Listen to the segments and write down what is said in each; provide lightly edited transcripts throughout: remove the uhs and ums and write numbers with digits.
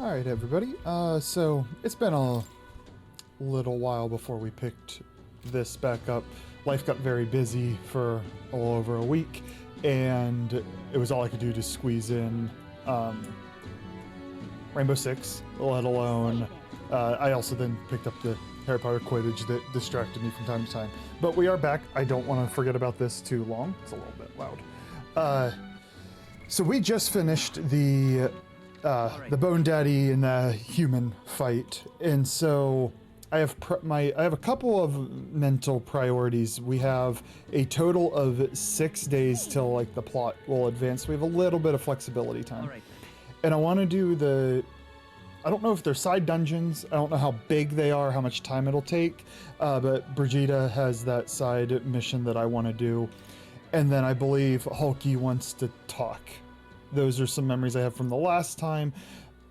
Alright everybody, so it's been a little while before we picked this back up. Life got very busy for a little over a week, and it was all I could do to squeeze in Rainbow Six, let alone, I also then picked up the Harry Potter Quidditch that distracted me from time to time. But we are back. I don't want to forget about this too long. It's a little bit loud. So we just finished the Bone Daddy and the human fight, and so I have I have a couple of mental priorities. We have a total of 6 days till like the plot will advance. We have a little bit of flexibility time, and I want to do the. I don't know if they're side dungeons. I don't know how big they are, how much time it'll take, but Brigida has that side mission that I want to do, and then I believe Hulky wants to talk. Those are some memories I have from the last time.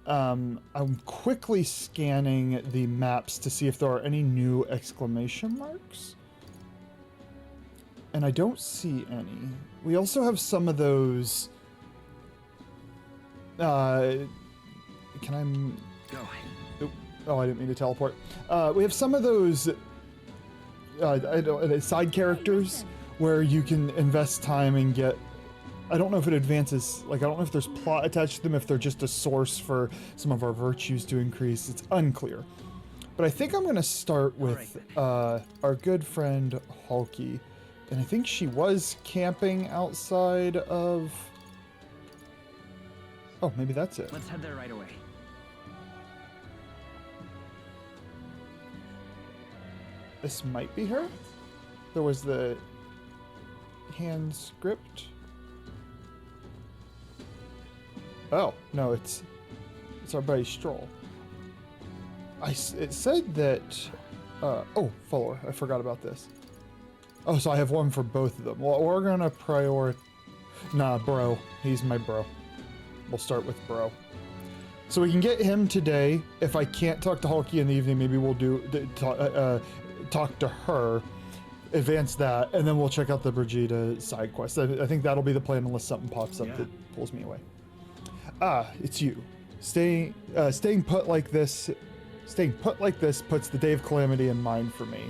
I'm quickly scanning the maps to see if there are any new exclamation marks. And I don't see any. We also have some of those... can I... Go. Oh, I didn't mean to teleport. We have some of those side characters where you can invest time and get... I don't know if it advances, like, I don't know if there's plot attached to them, if they're just a source for some of our virtues to increase. It's unclear. But I think I'm going to start with our good friend Hulky. And I think she was camping outside of... Oh, maybe that's it. Let's head there right away. This might be her? There was the hand script. Oh, no, it's our buddy Stroll. It said that, oh, follower, I forgot about this. Oh, so I have one for both of them. Well, we're gonna nah, bro, he's my bro. We'll start with bro. So we can get him today. If I can't talk to Hulky in the evening, maybe we'll talk to her, advance that, and then we'll check out the Brigida side quest. I think that'll be the plan unless something pops up that pulls me away. Ah, it's you. Staying put like this puts the day of calamity in mind for me.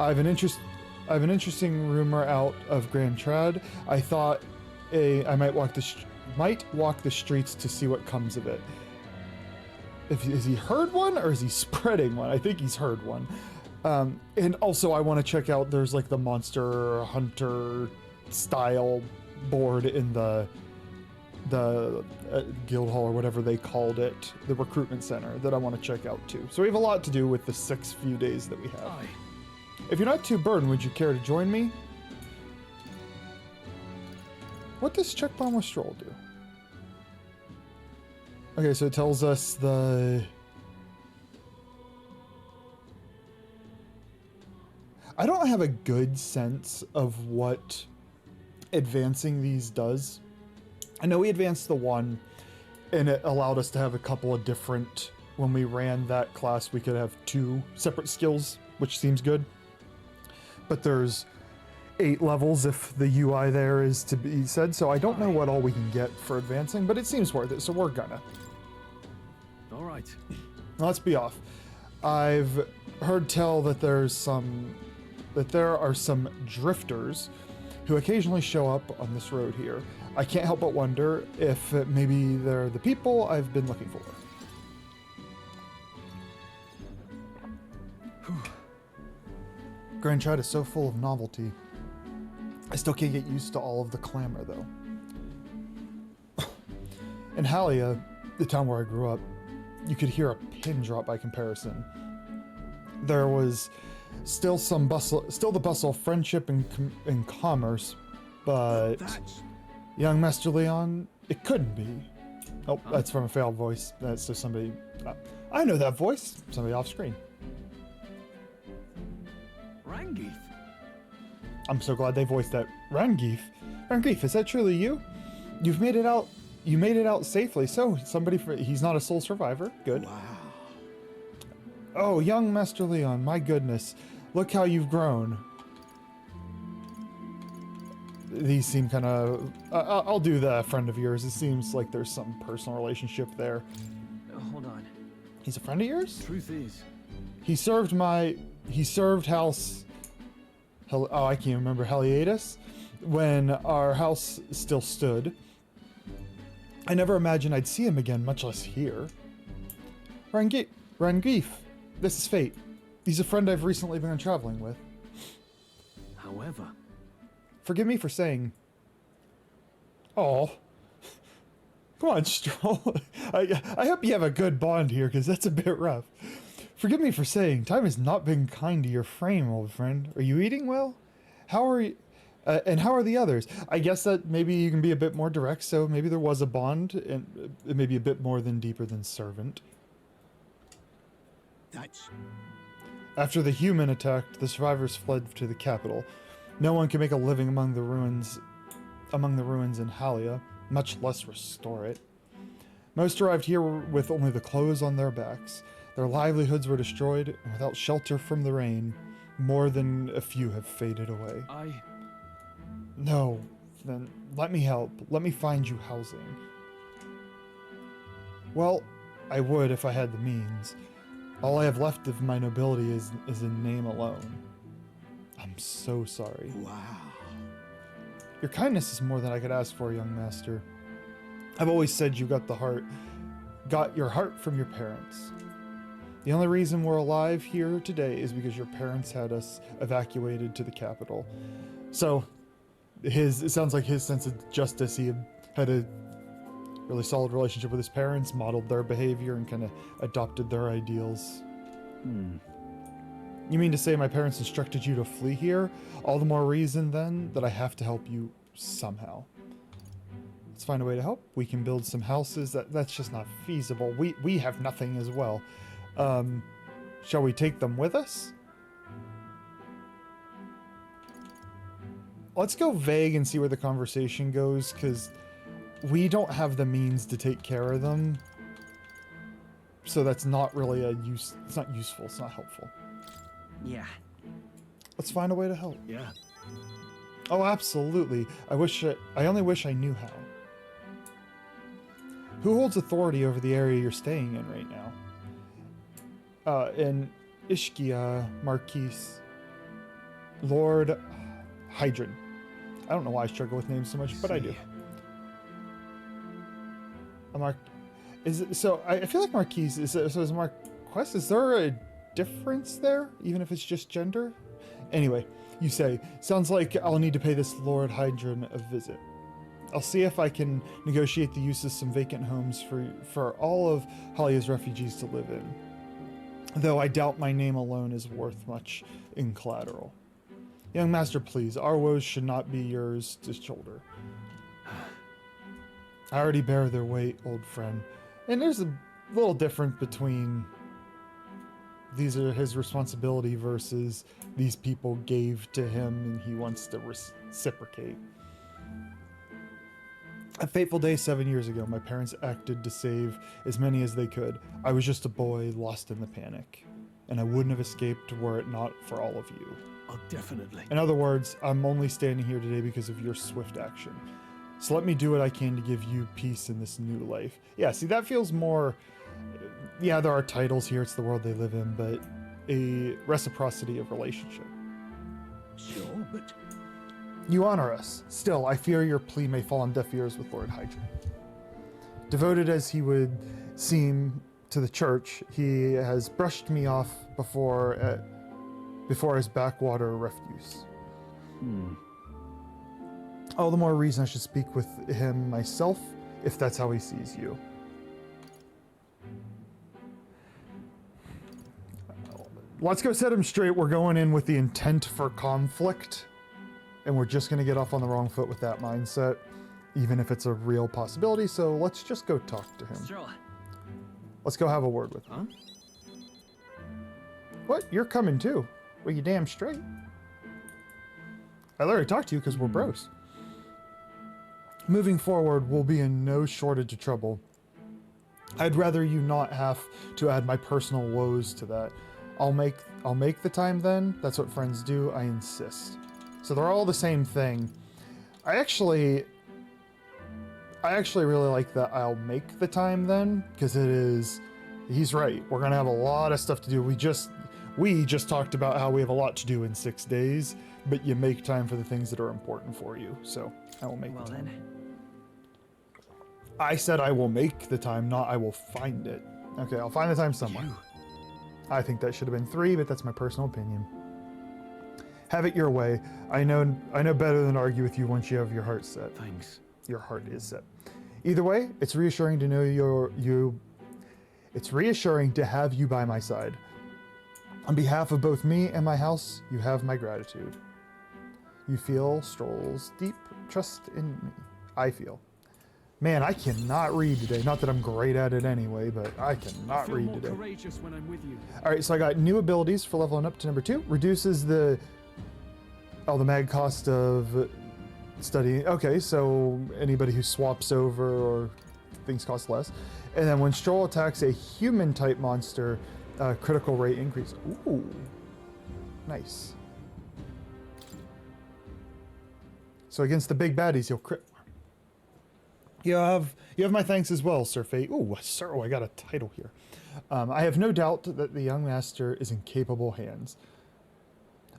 I have an interesting rumor out of Grand Trad. I thought I might walk the streets to see what comes of it. Is he heard one or is he spreading one? I think he's heard one. And also I want to check out, there's like the Monster Hunter style board in the guild hall or whatever they called it, the recruitment center, that I want to check out too. So we have a lot to do with the few days that we have. If you're not too burdened, would you care to join me? What does check bomb with Stroll do? Okay, so it tells us I don't have a good sense of what advancing these does. I know we advanced the one, and it allowed us to have a couple of different... When we ran that class, we could have 2 separate skills, which seems good. But there's 8 levels if the UI there is to be said, so I don't know what all we can get for advancing, but it seems worth it, so we're gonna. All right. Let's be off. I've heard tell that there are some drifters who occasionally show up on this road here. I can't help but wonder if maybe they're the people I've been looking for. Grand Trad is so full of novelty. I still can't get used to all of the clamor, though. In Halia, the town where I grew up, you could hear a pin drop by comparison. There was still the bustle of friendship and commerce, but... Young Master Leon, it couldn't be. Oh, that's from a failed voice. That's just somebody... I know that voice. Somebody off screen. Rangeeth. I'm so glad they voiced that. Rangeeth? Rangeeth, is that truly you? You made it out safely. So, he's not a sole survivor. Good. Wow. Oh, young Master Leon, my goodness. Look how you've grown. These seem kind of... I'll do the friend of yours. It seems like there's some personal relationship there. hold on. He's a friend of yours? Truth is, He served house, oh, I can't remember, Heliatus, when our house still stood. I never imagined I'd see him again, much less here. Rangif, this is Fate. He's a friend I've recently been traveling with. however, Forgive me for saying... Oh. Come on, Stroll. I hope you have a good bond here, because that's a bit rough. Forgive me for saying, time has not been kind to your frame, old friend. Are you eating well? How are you... and how are the others? I guess that maybe you can be a bit more direct, so maybe there was a bond, and maybe a bit more than deeper than servant. That's... After the human attacked, the survivors fled to the capital. No one can make a living among the ruins in Halia, much less restore it. Most arrived here with only the clothes on their backs. Their livelihoods were destroyed, and without shelter from the rain, more than a few have faded away. No, then let me help. Let me find you housing. Well, I would if I had the means. All I have left of my nobility is in name alone. I'm so sorry. Wow. Your kindness is more than I could ask for, young master. I've always said you got your heart from your parents. The only reason we're alive here today is because your parents had us evacuated to the capital. So, it sounds like his sense of justice, he had a really solid relationship with his parents, modeled their behavior, and kind of adopted their ideals. You mean to say my parents instructed you to flee here? All the more reason, then, that I have to help you somehow. Let's find a way to help. We can build some houses. That's just not feasible. We have nothing as well. Shall we take them with us? Let's go vague and see where the conversation goes, because we don't have the means to take care of them. So that's not really it's not useful, it's not helpful. Yeah. Let's find a way to help. Yeah. Oh, absolutely. I only wish I knew how. Who holds authority over the area you're staying in right now? In Ishkia, Marquise, Lord Hydron. I don't know why I struggle with names so much, but I do. I feel like Marquise is Marquess. Is there a difference there, even if it's just gender? Anyway, you say, sounds like I'll need to pay this Lord Hydron a visit. I'll see if I can negotiate the use of some vacant homes for all of Halia's refugees to live in. Though I doubt my name alone is worth much in collateral. Young master, please, our woes should not be yours to shoulder. I already bear their weight, old friend. And there's a little difference between these are his responsibility versus these people gave to him and he wants to reciprocate. A fateful day 7 years ago, my parents acted to save as many as they could. I was just a boy lost in the panic, and I wouldn't have escaped were it not for all of you. Oh, definitely. In other words, I'm only standing here today because of your swift action. So let me do what I can to give you peace in this new life. Yeah, see, that feels more... Yeah, there are titles here, it's the world they live in, but a reciprocity of relationship. Sure, but... You honor us. Still, I fear your plea may fall on deaf ears with Lord Hydron. Devoted as he would seem to the church, he has brushed me off before his backwater refuse. All the more reason I should speak with him myself, if that's how he sees you. Let's go set him straight. We're going in with the intent for conflict. And we're just going to get off on the wrong foot with that mindset, even if it's a real possibility. So let's just go talk to him. Sure. Let's go have a word with him. What? You're coming too? Well, you damn straight. I already talked to you because we're bros. Moving forward, we'll be in no shortage of trouble. I'd rather you not have to add my personal woes to that. I'll make the time then. That's what friends do. I insist. So they're all the same thing. I actually really like that I'll make the time then, because it is He's right. We're gonna have a lot of stuff to do. We just talked about how we have a lot to do in 6 days, but you make time for the things that are important for you. So I will make Well the time. then. I said I will make the time, not I will find it. Okay, I'll find the time somewhere. I think that should have been 3, but that's my personal opinion. Have it your way. I know better than to argue with you once you have your heart set. Thanks. Your heart is set. Either way, it's reassuring to know it's reassuring to have you by my side. On behalf of both me and my house, you have my gratitude. You feel Stroll's deep trust in me. I feel. Man, I cannot read today. Not that I'm great at it anyway, but I cannot read today. Courageous when I'm with you. All right, so I got new abilities for leveling up to number 2. Reduces the mag cost of studying. Okay, so anybody who swaps over or things cost less. And then when Stroll attacks a human type monster, critical rate increase. Ooh, nice. So against the big baddies, you'll crit. You have my thanks as well, Sir Fate. Ooh, sir, I got a title here. I have no doubt that the young master is in capable hands.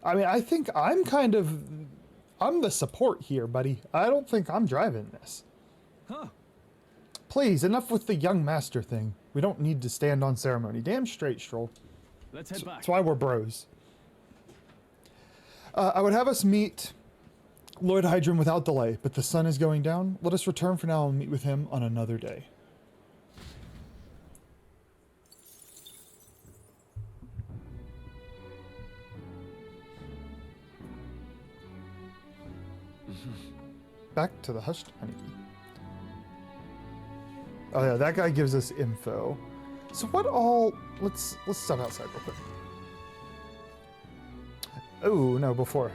I mean, I think I'm the support here, buddy. I don't think I'm driving this. Huh. Please, enough with the young master thing. We don't need to stand on ceremony. Damn straight, Stroll. Let's head back. That's why we're bros. I would have us meet Lord Hydron without delay, but the sun is going down. Let us return for now and meet with him on another day. Back to the hushed honeybee. Oh yeah, that guy gives us info. So what all? Let's step outside real quick. Oh no, before.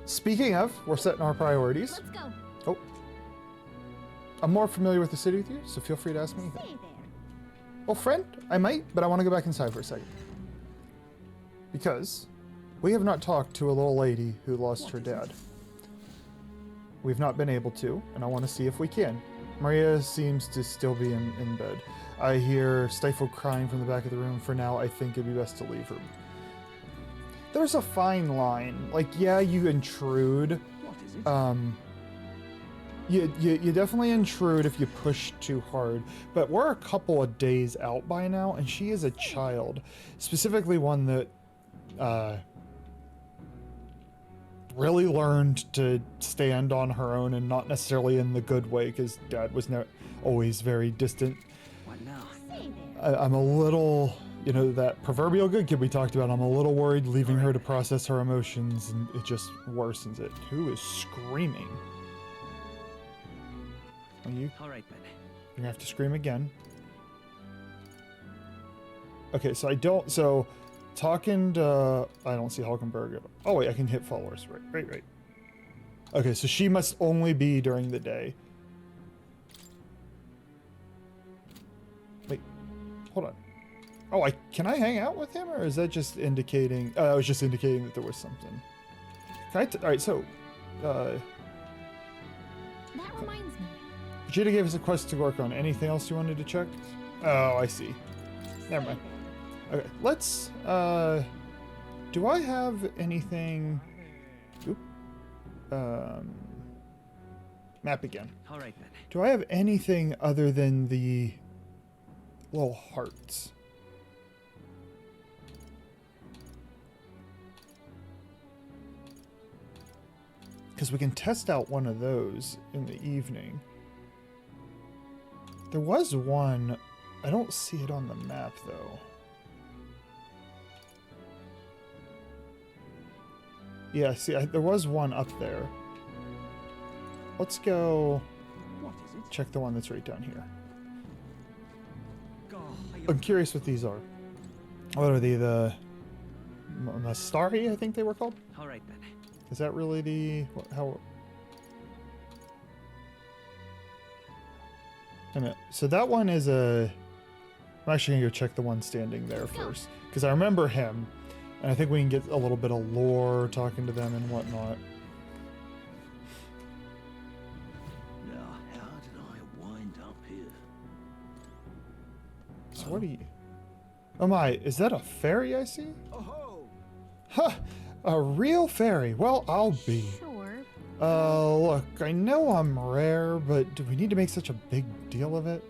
Speaking of, we're setting our priorities. Let's go. Oh. I'm more familiar with the city with you, so feel free to ask me anything. Stay there. Well, friend, I might, but I want to go back inside for a second. Because we have not talked to a little lady who lost her dad. We've not been able to, and I want to see if we can. Maria seems to still be in bed. I hear stifled crying from the back of the room. For now, I think it'd be best to leave her. There's a fine line. Like, yeah, you intrude. What is it? You definitely intrude if you push too hard, but we're a couple of days out by now, and she is a child. Specifically one that really learned to stand on her own, and not necessarily in the good way, because Dad was always very distant. What now? Stay there. I'm a little, that proverbial good kid we talked about, I'm a little worried leaving her to process her emotions, and it just worsens it. Who is screaming? Are you? All right then. You're gonna have to scream again. Okay, so talking to, I don't see Hulkenberg at all. Oh wait, I can hit followers, right. Okay, so she must only be during the day. Wait, hold on. Oh, can I hang out with him, or is that just indicating, I was just indicating that there was something. Alright, so, That reminds me. Vegeta gave us a quest to work on. Anything else you wanted to check? Oh, I see. Never mind. Okay, let's, do I have anything? Oop. Map again. All right then. Do I have anything other than the little hearts? Because we can test out one of those in the evening. There was one. I don't see it on the map, though. Yeah, see, there was one up there. Let's go What is it? check the one that's right down here. God, I'm curious what these are. What are they? The Mastari, I think they were called? All right then. Is that really the... how... Wait a minute. So that one is a... I'm actually going to go check the one standing there first. Because I remember him. And I think we can get a little bit of lore talking to them and whatnot. Now, how did I wind up here? So What are you? Oh my, is that a fairy I see? Oh, Huh, a real fairy. Well, I'll be. Sure. Look, I know I'm rare, but do we need to make such a big deal of it?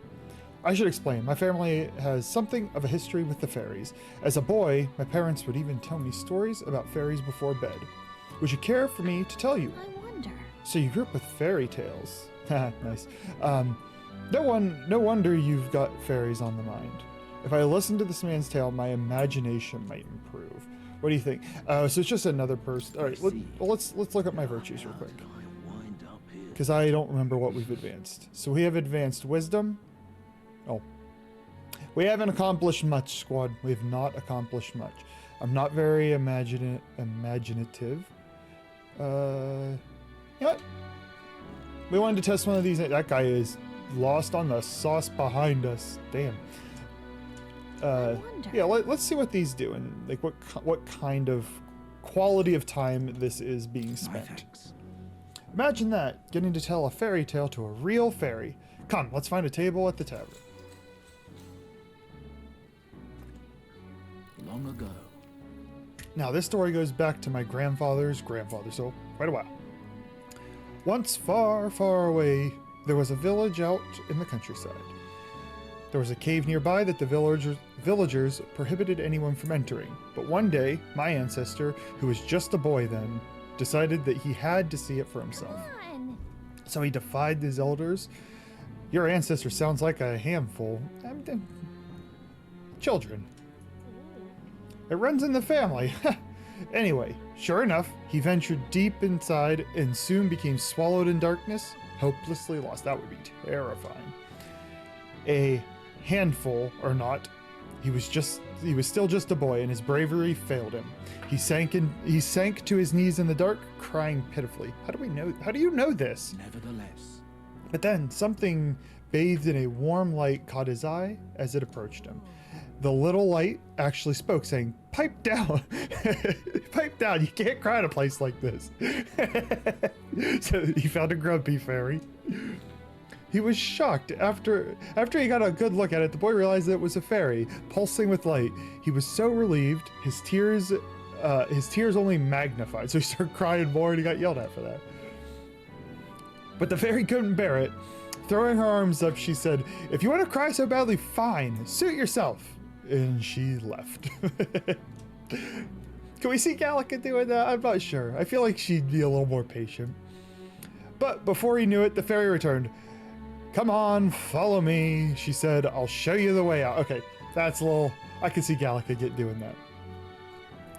I should explain. My family has something of a history with the fairies. As a boy, my parents would even tell me stories about fairies before bed. Would you care for me to tell you? I wonder. So you grew up with fairy tales. Nice. No wonder you've got fairies on the mind. If I listen to this man's tale, my imagination might improve. What do you think? So it's just another person. All right, let's look up my virtues real quick, I wind up here. because I don't remember what we've advanced. So we have advanced wisdom. Oh, we haven't accomplished much, squad. We have not accomplished much. I'm not very imaginative. You know what? We wanted to test one of these. That guy is lost on the sauce behind us. Damn. I wonder. Yeah, let's see what these do and like what kind of quality of time this is being My spent. thanks. Imagine that, getting to tell a fairy tale to a real fairy. Come, let's find a table at the tavern. Long ago. Now, this story goes back to my grandfather's grandfather, so quite a while. Once far, far away, there was a village out in the countryside. There was a cave nearby that the villagers prohibited anyone from entering. But one day, my ancestor, who was just a boy then, decided that he had to see it for himself. Come on. So he defied his elders. Your ancestor sounds like a handful. Children. It runs in the family. Anyway, sure enough, he ventured deep inside and soon became swallowed in darkness, hopelessly lost. That would be terrifying. A handful or not, he was still just a boy, and his bravery failed him. He sank to his knees in the dark, crying pitifully. How do you know this? Nevertheless. But then something bathed in a warm light caught his eye as it approached him. The little light actually spoke, saying, "Pipe down, pipe down, you can't cry at a place like this." So he found a grumpy fairy. He was shocked. After he got a good look at it, the boy realized that it was a fairy, pulsing with light. He was so relieved, his tears only magnified, so he started crying more and he got yelled at for that. But the fairy couldn't bear it. Throwing her arms up, she said, "If you want to cry so badly, fine, suit yourself." And she left. Can we see Gallica doing that? I'm not sure. I feel like she'd be a little more patient. But before he knew it, the fairy returned. "Come on, follow me," she said. "I'll show you the way out." Okay, that's a little... I can see Gallica doing that.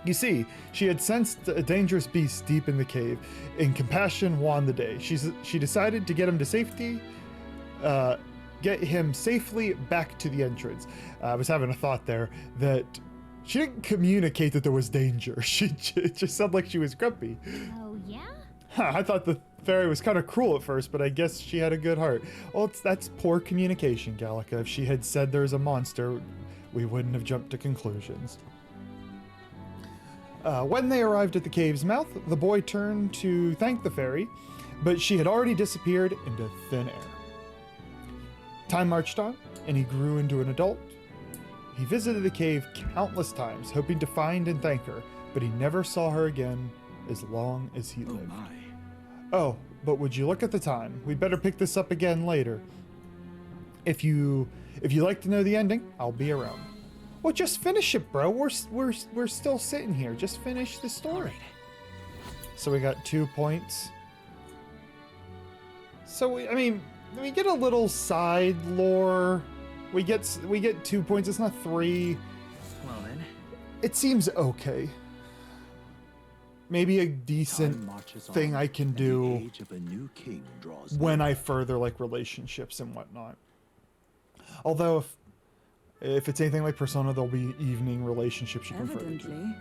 You see, she had sensed a dangerous beast deep in the cave, and compassion won the day. She decided to get him safely back to the entrance. I was having a thought there that she didn't communicate that there was danger. She just sounded like she was grumpy. Oh, yeah? I thought the fairy was kind of cruel at first, but I guess she had a good heart. Well, that's poor communication, Gallica. If she had said there's a monster, we wouldn't have jumped to conclusions. When they arrived at the cave's mouth, the boy turned to thank the fairy, but she had already disappeared into thin air. Time marched on, and he grew into an adult. He visited the cave countless times, hoping to find and thank her, but he never saw her again as long as he Oh lived. my. Oh, but would you look at the time? We'd better pick this up again later. If you like to know the ending, I'll be around. Well, just finish it, bro. We're still sitting here. Just finish the story. So we got 2 points. So we get a little side lore. We get 2 points. It's not 3. Well then. It seems okay. Maybe a decent Time marches on, thing I can and do the age of a new king draws when near. I further like relationships and whatnot. Although if it's anything like Persona, there'll be evening relationships you can further to. Evidently.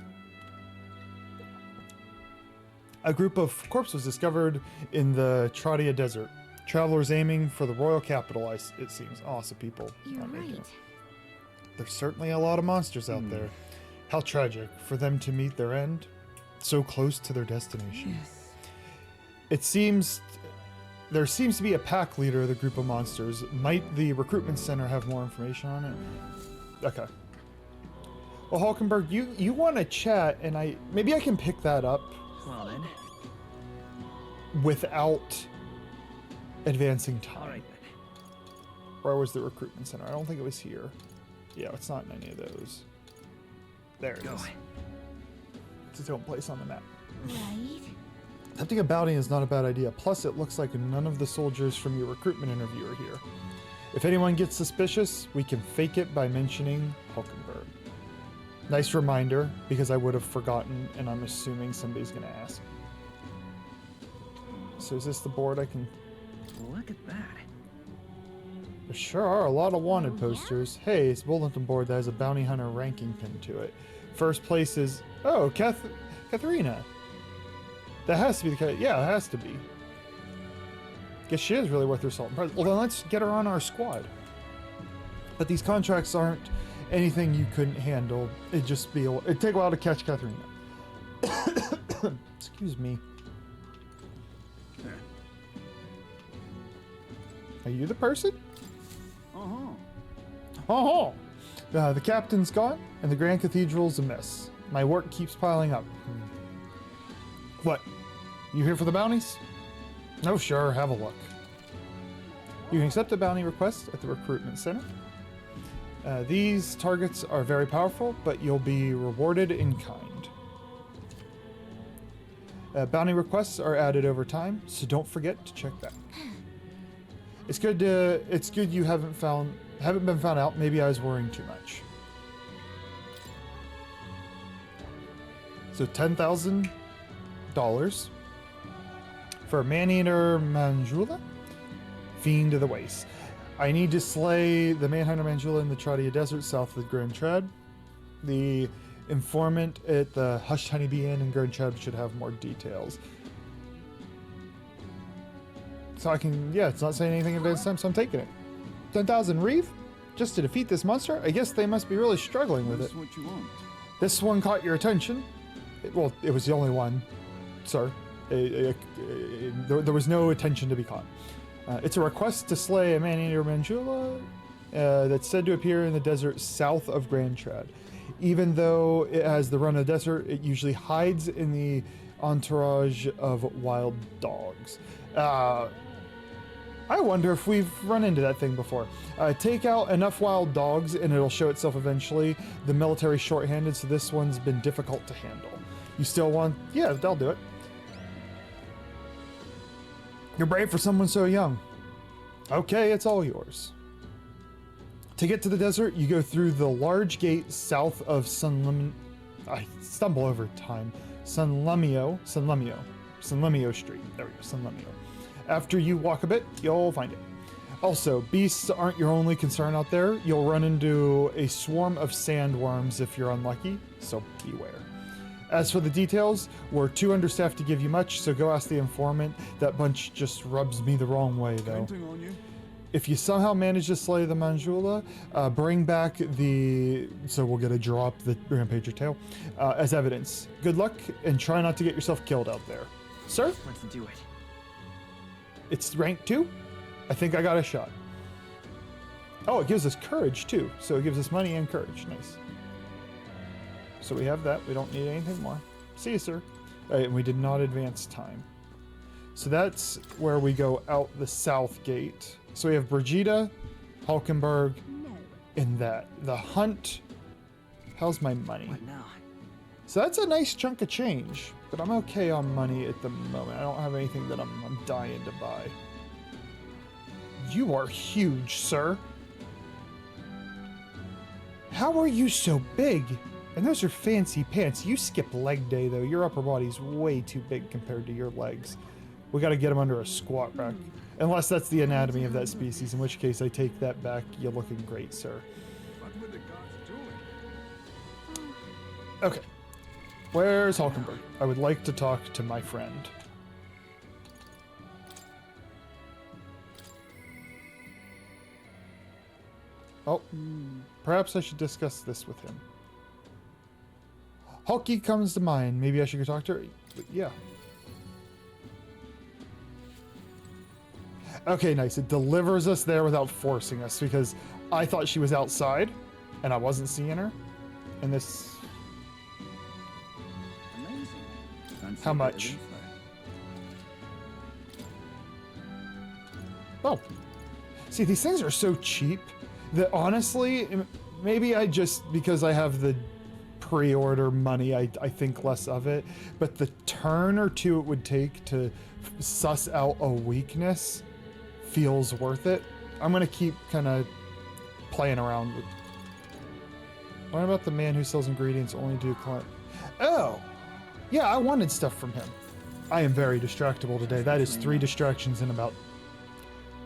A group of corpses was discovered in the Tradia Desert. Travelers aiming for the royal capital, it seems. Awesome people. You're not making right. it. There's certainly a lot of monsters out there. How tragic for them to meet their end so close to their destination. Yes. There seems to be a pack leader of the group of monsters. Might the recruitment center have more information on it? Okay. Well, Hulkenberg, you want to chat, and maybe I can pick that up Well then. without advancing time. Alright then. Where was the recruitment center? I don't think it was here. Yeah, it's not in any of those. There it Go. is. It's its own place on the map. Right? Attempting a bounty is not a bad idea. Plus, it looks like none of the soldiers from your recruitment interview are here. If anyone gets suspicious, we can fake it by mentioning Hulkenberg. Nice reminder, because I would have forgotten, and I'm assuming somebody's going to ask. So is this the board I can... Look at that. There sure are a lot of wanted Oh, yeah? posters. Hey, it's a bulletin board that has a bounty hunter ranking pin to it. First place is... Oh, Katharina. That has to be the... Yeah, it has to be. Guess she is really worth her salt and pepper. Well, then let's get her on our squad. But these contracts aren't anything you couldn't handle. It'd just be... It'd take a while to catch Katharina. Excuse me. Are you the person? Oh, the captain's gone, and the Grand Cathedral's a mess. My work keeps piling up. What? You here for the bounties? Oh, sure, have a look. You can accept a bounty request at the recruitment center. These targets are very powerful, but you'll be rewarded in kind. Bounty requests are added over time, so don't forget to check back. It's good you haven't been found out. Maybe I was worrying too much. So $10,000 for Maneater Manjula, Fiend of the Waste. I need to slay the Manhunter Manjula in the Tradia Desert south of the Grand Trad. The informant at the Hushed Honeybee Inn in Grand Trad should have more details. So I can, yeah, it's not saying anything in advance time, so I'm taking it. 10,000 Reeve? Just to defeat this monster? I guess they must be really struggling with it. What you want? This one caught your attention. Well, it was the only one, sir. There was no attention to be caught. It's a request to slay a man-eater Manjula that's said to appear in the desert south of Grand Trad. Even though it has the run of the desert, it usually hides in the entourage of wild dogs. I wonder if we've run into that thing before. Take out enough wild dogs and it'll show itself eventually. The military's shorthanded, so this one's been difficult to handle. You still want... Yeah, they'll do it. You're brave for someone so young. Okay, it's all yours. To get to the desert, you go through the large gate south of I stumble over time. Sunlemio Street. There we go, Sunlemio. After you walk a bit, you'll find it. Also, beasts aren't your only concern out there. You'll run into a swarm of sandworms if you're unlucky, so beware. As for the details, we're too understaffed to give you much, so go ask the informant. That bunch just rubs me the wrong way, though. Counting on you. If you somehow manage to slay the Manjula, bring back so we'll get a drop, the Rampager tail, as evidence. Good luck, and try not to get yourself killed out there. Sir? Let's do it. It's rank 2? I think I got a shot. Oh, it gives us courage too. So it gives us money and courage. Nice. So we have that. We don't need anything more. See you, sir. All right, and we did not advance time. So that's where we go out the south gate. So we have Brigida, Hulkenberg, No. and that. The hunt. How's my money? What now? So that's a nice chunk of change, but I'm okay on money at the moment. I don't have anything that I'm dying to buy. You are huge, sir. How are you so big? And those are fancy pants. You skip leg day, though. Your upper body's way too big compared to your legs. We gotta get him under a squat rack. Unless that's the anatomy of that species, in which case I take that back. You're looking great, sir. What would the gods do? Okay. Where's Hulkenberg? I would like to talk to my friend. Oh, perhaps I should discuss this with him. Hulky comes to mind. Maybe I should go talk to her. Yeah. Okay, nice. It delivers us there without forcing us, because I thought she was outside. and I wasn't seeing her. And this, Amazing. Fancy How a bit of much? info. oh, see, these things are so cheap that honestly, maybe I just, because I have the pre-order money, I think less of it, but the turn or two it would take to suss out a weakness feels worth it. I'm gonna keep kind of playing around with. What about the man who sells ingredients only to client? Oh, yeah, I wanted stuff from him. I am very distractible today. That is 3 distractions in about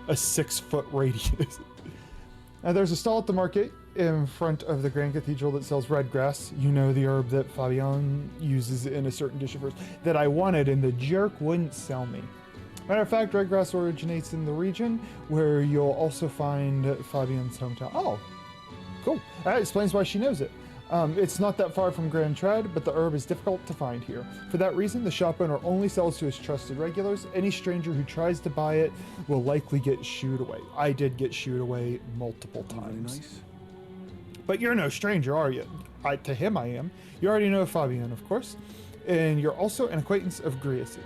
a 6-foot radius. Now there's a stall at the market in front of the Grand Cathedral that sells red grass. You know, the herb that Fabian uses in a certain dish of hers that I wanted, and the jerk wouldn't sell me. Matter of fact, red grass originates in the region where you'll also find Fabian's hometown. Oh, cool. That explains why she knows it. It's not that far from Grand Trad, but the herb is difficult to find here. For that reason, the shop owner only sells to his trusted regulars. Any stranger who tries to buy it will likely get shooed away. I did get shooed away multiple Very times. nice. But you're no stranger, are you? To him, I am. You already know Fabian, of course. And you're also an acquaintance of Griasi.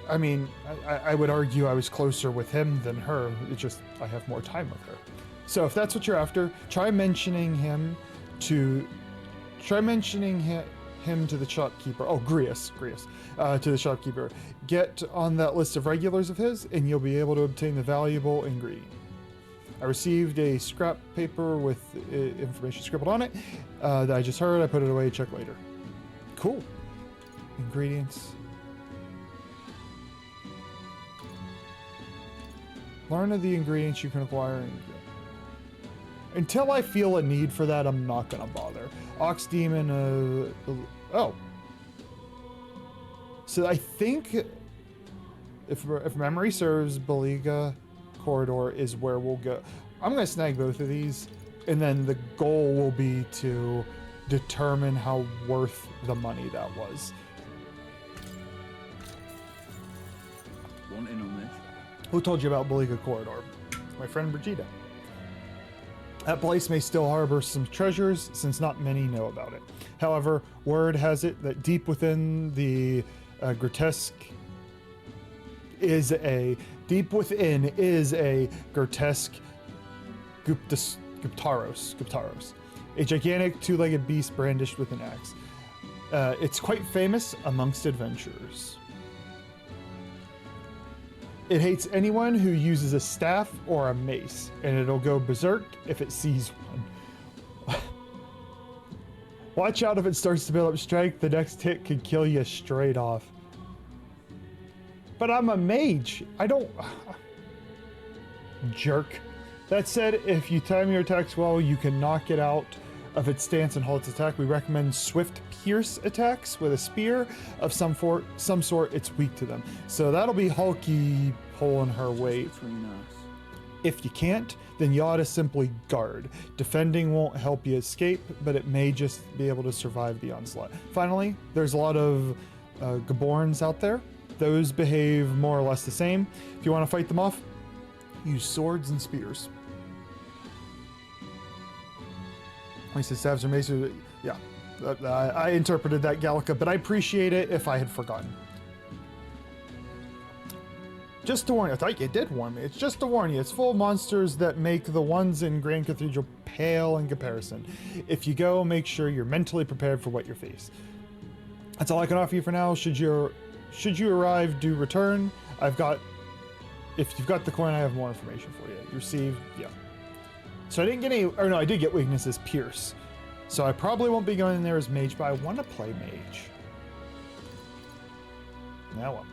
I mean, I would argue I was closer with him than her. It's just I have more time with her. So if that's what you're after, try mentioning him to the shopkeeper. Oh, Grias, to the shopkeeper. Get on that list of regulars of his, and you'll be able to obtain the valuable ingredient. I received a scrap paper with information scribbled on it that I just heard. I put it away. Check later. Cool. Ingredients. Learn of the ingredients you can acquire. Until I feel a need for that, I'm not gonna bother. Ox Demon, oh. So I think, if memory serves, Belega Corridor is where we'll go. I'm gonna snag both of these, and then the goal will be to determine how worth the money that was. Want in on this? Who told you about Belega Corridor? My friend Brigida. That place may still harbor some treasures, since not many know about it. However, word has it that deep within the grotesque is a grotesque Guptaros, a gigantic 2-legged beast brandished with an axe. It's quite famous amongst adventurers. It hates anyone who uses a staff or a mace, and it'll go berserk if it sees one. Watch out if it starts to build up strength, the next hit could kill you straight off. But I'm a mage, I don't... Jerk. That said, if you time your attacks well, you can knock it out of its stance and hold its attack. We recommend swift pierce attacks with a spear of some sort. It's weak to them. So that'll be Hulky pulling her weight. Between us. If you can't, then you ought to simply guard. Defending won't help you escape, but it may just be able to survive the onslaught. Finally, there's a lot of Gaborns out there. Those behave more or less the same. If you want to fight them off, use swords and spears. He says staves or maces. Yeah, I interpreted that, Gallica, but I appreciate it if I had forgotten. Just to warn you, I thought you did warn me. It's just to warn you, it's full of monsters that make the ones in Grand Cathedral pale in comparison. If you go, make sure you're mentally prepared for what you face. That's all I can offer you for now. Should you arrive, do return. If you've got the coin, I have more information for you. You received, yeah. So I didn't get any, or no, I did get weaknesses, Pierce. So I probably won't be going in there as mage, but I want to play mage. Now what?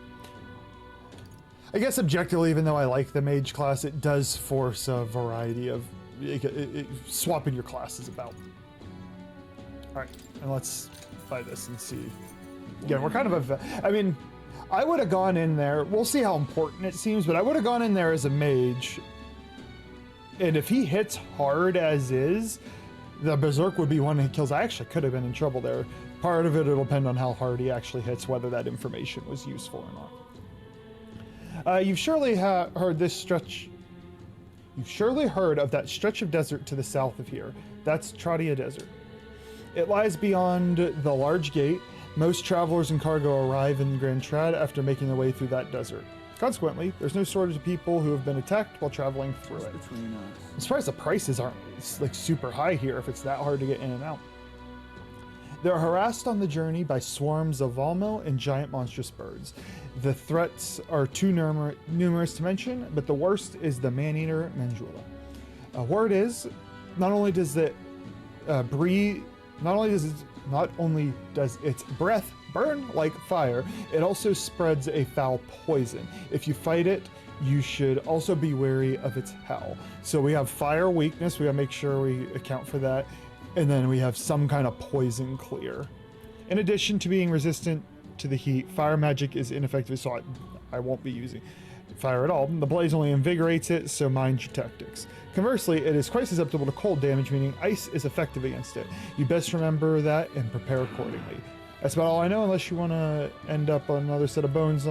I guess objectively, even though I like the mage class, it does force a variety of swapping your classes about. All right, and let's buy this and see. Again, we're kind of I mean, I would have gone in there. We'll see how important it seems, but I would have gone in there as a mage. And if he hits hard as is, the Berserk would be one he kills. I actually could have been in trouble there. Part of it'll depend on how hard he actually hits, whether that information was useful or not. You've surely heard this stretch You've surely heard of that stretch of desert to the south of here. That's Trotia Desert. It lies beyond the large gate. Most travelers and cargo arrive in Grand Trad after making their way through that desert. Consequently, there's no shortage of people who have been attacked while traveling through it. Between us. I'm surprised the prices aren't like super high here if it's that hard to get in and out. They're harassed on the journey by swarms of Valmo and giant monstrous birds. The threats are too numerous to mention, but the worst is the man-eater Manjula. Word is, not only does its breath burn like fire, it also spreads a foul poison. If you fight it, you should also be wary of its hell. So we have fire weakness, we gotta make sure we account for that. And then we have some kind of poison clear. In addition to being resistant to the heat, fire magic is ineffective, so I won't be using fire at all. The blaze only invigorates it, so mind your tactics. Conversely, it is quite susceptible to cold damage, meaning ice is effective against it. You best remember that and prepare accordingly. That's about all I know, unless you want to end up on another set of bones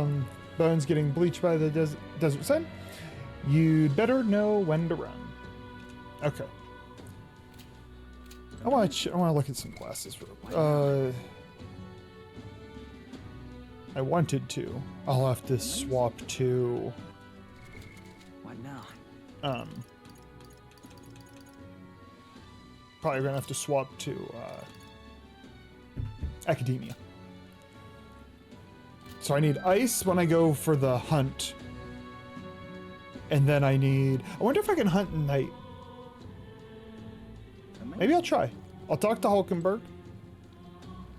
getting bleached by the desert sun. You'd better know when to run. Okay. I want to look at some classes. I wanted to. I'll have to swap to. What now? Probably gonna have to swap to academia. So I need ice when I go for the hunt, and then I wonder if I can hunt at night. Maybe I'll try. I'll talk to Hulkenberg.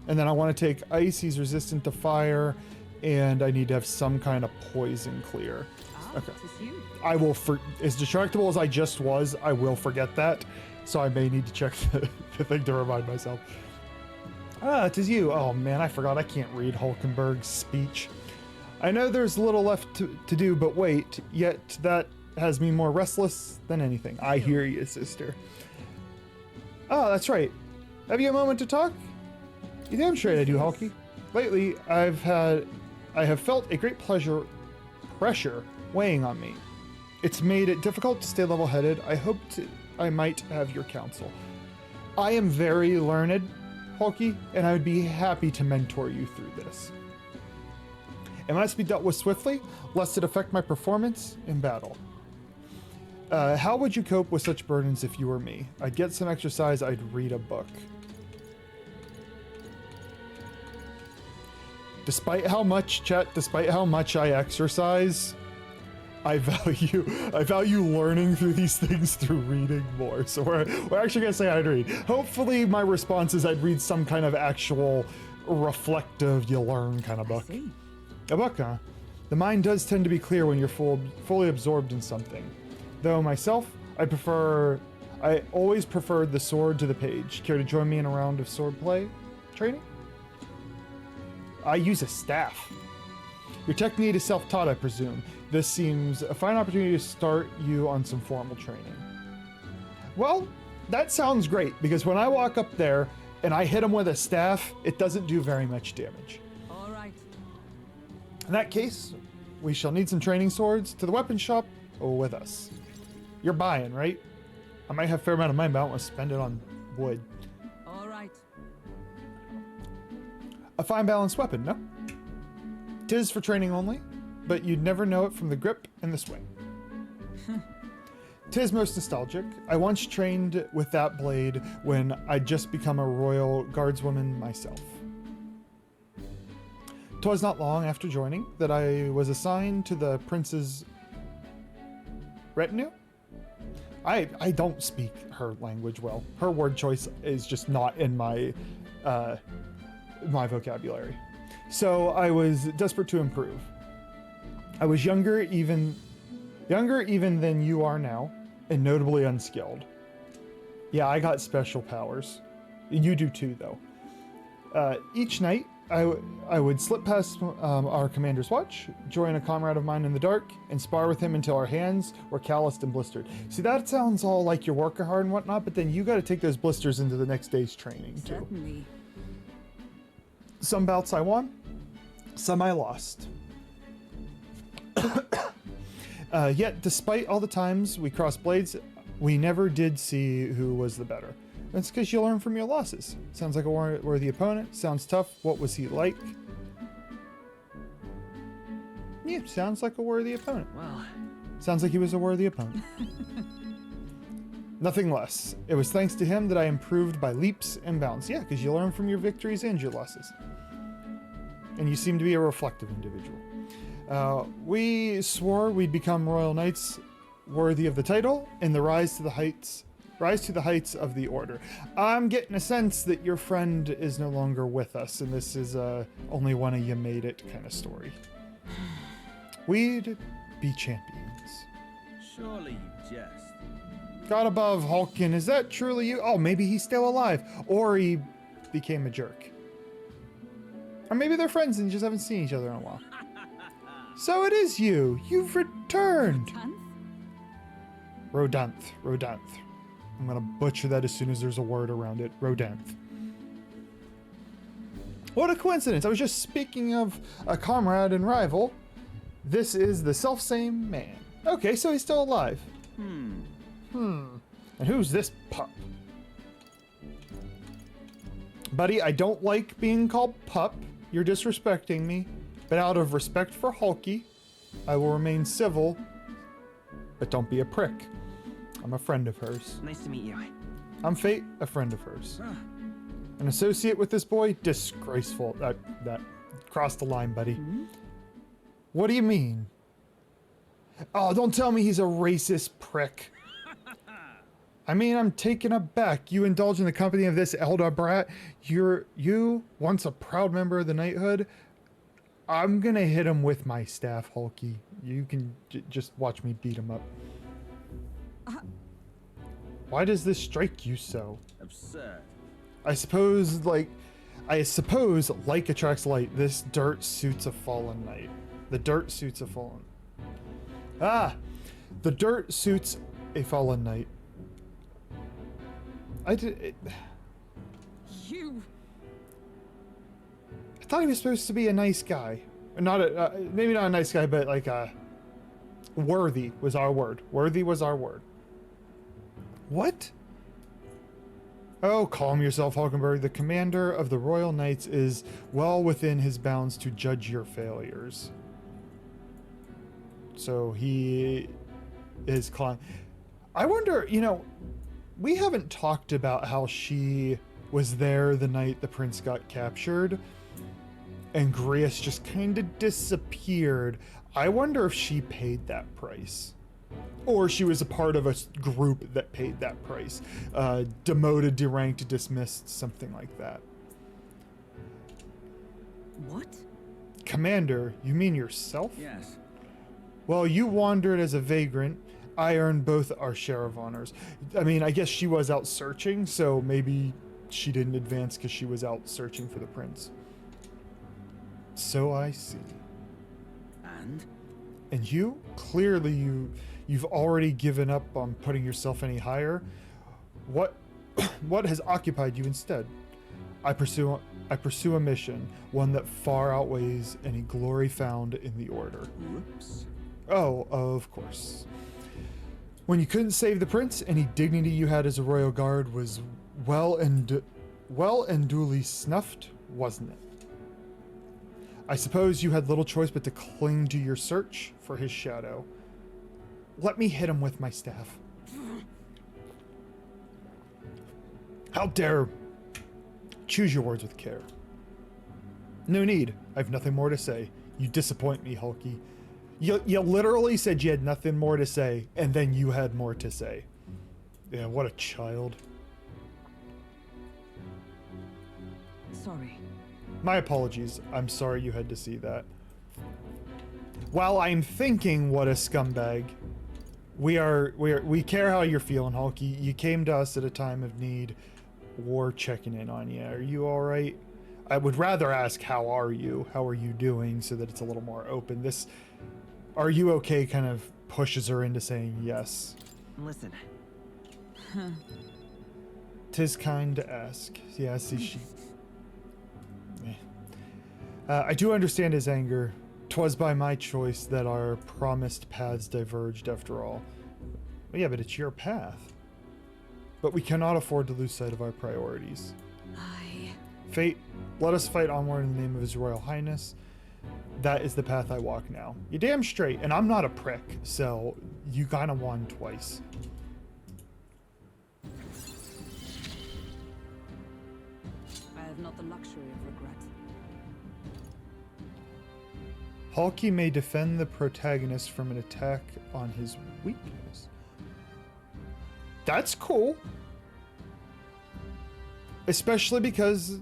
And then I want to take ice. He's resistant to fire. And I need to have some kind of poison clear. Okay. I will, as distractible as I just was, I will forget that. So I may need to check the thing to remind myself. Ah, 'tis you. Oh man, I forgot I can't read Hulkenberg's speech. I know there's little left to do, but wait. Yet that has me more restless than anything. I hear you, sister. Oh, that's right. Have you a moment to talk? You damn straight I do, Hulky. Lately, I have felt a great pressure weighing on me. It's made it difficult to stay level-headed. I might have your counsel. I am very learned, Hulky, and I would be happy to mentor you through this. It must be dealt with swiftly, lest it affect my performance in battle. How would you cope with such burdens if you were me? I'd get some exercise, I'd read a book. Despite how much I exercise, I value learning through these things through reading more. So we're actually gonna say I'd read. Hopefully my response is I'd read some kind of actual reflective, you learn kind of book. A book, huh? The mind does tend to be clear when you're fully absorbed in something. Though myself, I always preferred the sword to the page. Care to join me in a round of swordplay training? I use a staff. Your technique is self-taught, I presume. This seems a fine opportunity to start you on some formal training. Well, that sounds great, because when I walk up there and I hit him with a staff, it doesn't do very much damage. All right. In that case, we shall need some training swords to the weapon shop with us. You're buying, right? I might have a fair amount of money, but I don't want to spend it on wood. All right. A fine balanced weapon, no? 'Tis for training only, but you'd never know it from the grip and the swing. 'Tis most nostalgic. I once trained with that blade when I'd just become a royal guardswoman myself. 'Twas not long after joining that I was assigned to the prince's retinue. I don't speak her language well. Her word choice is just not in my my vocabulary. So I was desperate to improve. I was younger even than you are now, and notably unskilled. Yeah, I got special powers. You do too, though. Each night, I would slip past our commander's watch, join a comrade of mine in the dark, and spar with him until our hands were calloused and blistered. See, that sounds all like you're working hard and whatnot, but then you got to take those blisters into the next day's training, too. Certainly. Some bouts I won, some I lost. Yet, despite all the times we crossed blades, we never did see who was the better. That's because you learn from your losses. Sounds like a worthy opponent. Sounds tough. What was he like? Yeah, sounds like a worthy opponent. Well, Sounds like he was a worthy opponent. Nothing less. It was thanks to him that I improved by leaps and bounds. Yeah, because you learn from your victories and your losses. And you seem to be a reflective individual. We swore we'd become royal knights worthy of the title and the rise to the heights of the order. I'm getting a sense that your friend is no longer with us, and this is only one of you made it kind of story. We'd be champions. Surely you jest. God above, Hulkin, is that truly you? Oh, maybe he's still alive, or he became a jerk. Or maybe they're friends and just haven't seen each other in a while. So it is you. You've returned. Rodanth. I'm gonna butcher that as soon as there's a word around it. Rodanth. What a coincidence. I was just speaking of a comrade and rival. This is the selfsame man. Okay, so he's still alive. And who's this pup? Buddy, I don't like being called pup. You're disrespecting me. But out of respect for Hulky, I will remain civil. But don't be a prick. I'm a friend of hers. nice to meet you. I'm Fate, a friend of hers. An associate with this boy? Disgraceful. That crossed the line, buddy. What do you mean? Oh, don't tell me he's a racist prick. I mean, I'm taken aback. You indulge in the company of this elder brat. You, once a proud member of the knighthood, I'm gonna hit him with my staff, Hulky. You can just watch me beat him up. Why does this strike you so? Absurd. I suppose like attracts light. This dirt suits a fallen knight. The dirt suits a fallen. The dirt suits a fallen knight. You. I thought he was supposed to be a nice guy. Maybe not a nice guy, but like worthy was our word. Worthy was our word. What? Oh, calm yourself, Hulkenberg. The commander of the Royal Knights is well within his bounds to judge your failures. So he is I wonder, we haven't talked about how she was there the night the prince got captured and Grius just kind of disappeared. I wonder if she paid that price. Or she was a part of a group that paid that price. Demoted, deranked, dismissed, something like that. What? Commander, you mean yourself? Yes. Well, you wandered as a vagrant. I earned both our share of honors. I mean, I guess she was out searching, so maybe she didn't advance because she was out searching for the prince. So I see. And you? Clearly you've already given up on putting yourself any higher. What has occupied you instead? I pursue a mission, one that far outweighs any glory found in the order. Whoops. Oh, of course. When you couldn't save the prince, any dignity you had as a royal guard was well and duly snuffed, wasn't it? I suppose you had little choice but to cling to your search for his shadow. Let me hit him with my staff. How dare... Choose your words with care. No need. I've nothing more to say. You disappoint me, Hulky. You literally said you had nothing more to say, and then you had more to say. Yeah, what a child. Sorry. My apologies. I'm sorry you had to see that. While I'm thinking what a scumbag, we care how you're feeling, Hulky. You came to us at a time of need. We're checking in on you. Are you all right? I would rather ask, how are you? How are you doing? So that it's a little more open. This, are you okay, kind of pushes her into saying yes. Listen. Tis kind to ask. Yeah, see, she... I do understand his anger 'twas by my choice that our promised paths diverged after all. Well, yeah, but it's your path. But we cannot afford to lose sight of our priorities. Fate, let us fight onward in the name of His Royal Highness. That is the path I walk now. You're damn straight, and I'm not a prick, so you kind of won twice. I have not the luxury of regret. Halki may defend the protagonist from an attack on his weakness. That's cool. Especially because,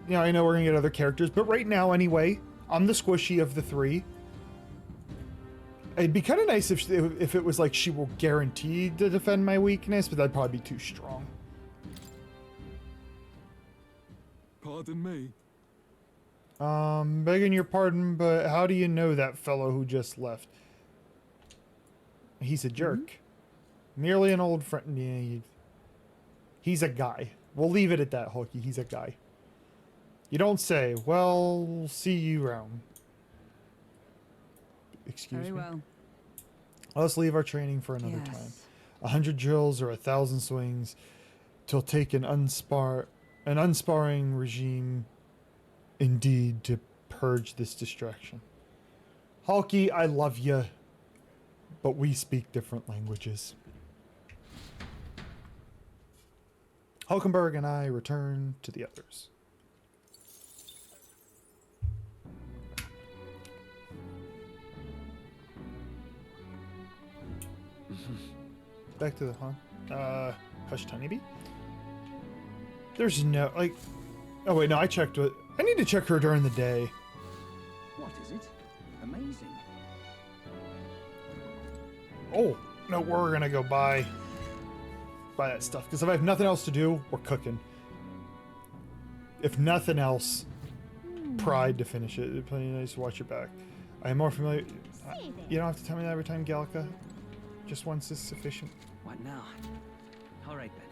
you know, I know we're gonna get other characters, but right now anyway, I'm the squishy of the three. It'd be kind of nice if it was like she will guarantee to defend my weakness, but that'd probably be too strong. Pardon me. Begging your pardon, but how do you know that fellow who just left? He's a jerk. Merely an old friend. Yeah, he's a guy. We'll leave it at that, Hulky. He's a guy. You don't say. Well, see you around. Excuse Very me. well. Let's leave our training for another time. Yes. 100 drills or 1,000 swings till take an unsparring regime indeed to purge this distraction. Halki, I love you, but we speak different languages. Hulkenberg and I return to the others. Back to the Hush Tiny Bee. There's no, like, oh wait, no, I checked it. I need to check her during the day. What is it? Amazing. Oh, no, we're gonna go buy that stuff, because if I have nothing else to do, we're cooking. If nothing else, pride to finish it. It'd be plenty nice to watch your back. I am more familiar. You don't have to tell me that every time, Gallica. Just once is sufficient. What now? All right then.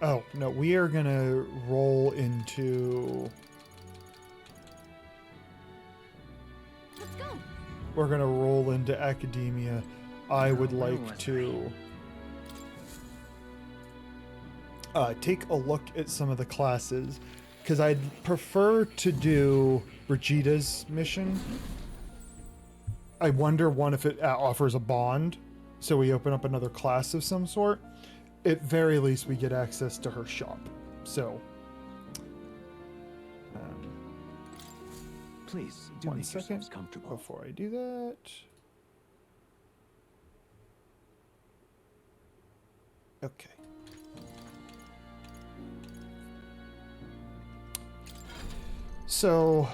Oh, no, we are gonna roll into... Let's go. We're gonna roll into academia. I would where like was to take a look at some of the classes, because I'd prefer to do Brigida's mission. I wonder, one, if it offers a bond, so we open up another class of some sort. At very least, we get access to her shop. So, Please do one make second yourselves comfortable. before I do that. Okay. So,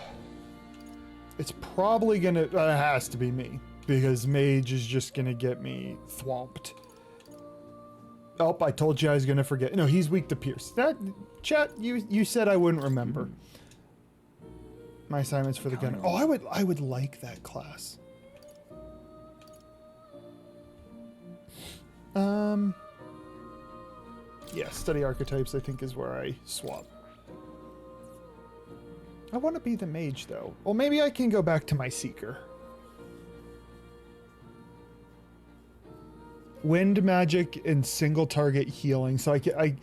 it's probably gonna, it has to be me, because Mage is just gonna get me thwomped. Oh, I told you I was gonna forget. No, he's weak to Pierce. That, chat, you said I wouldn't remember. My assignments for the gunner. Oh, I would like that class. Yeah, study archetypes I think is where I swap. I want to be the mage though. Well, maybe I can go back to my seeker. Wind magic and single target healing. So I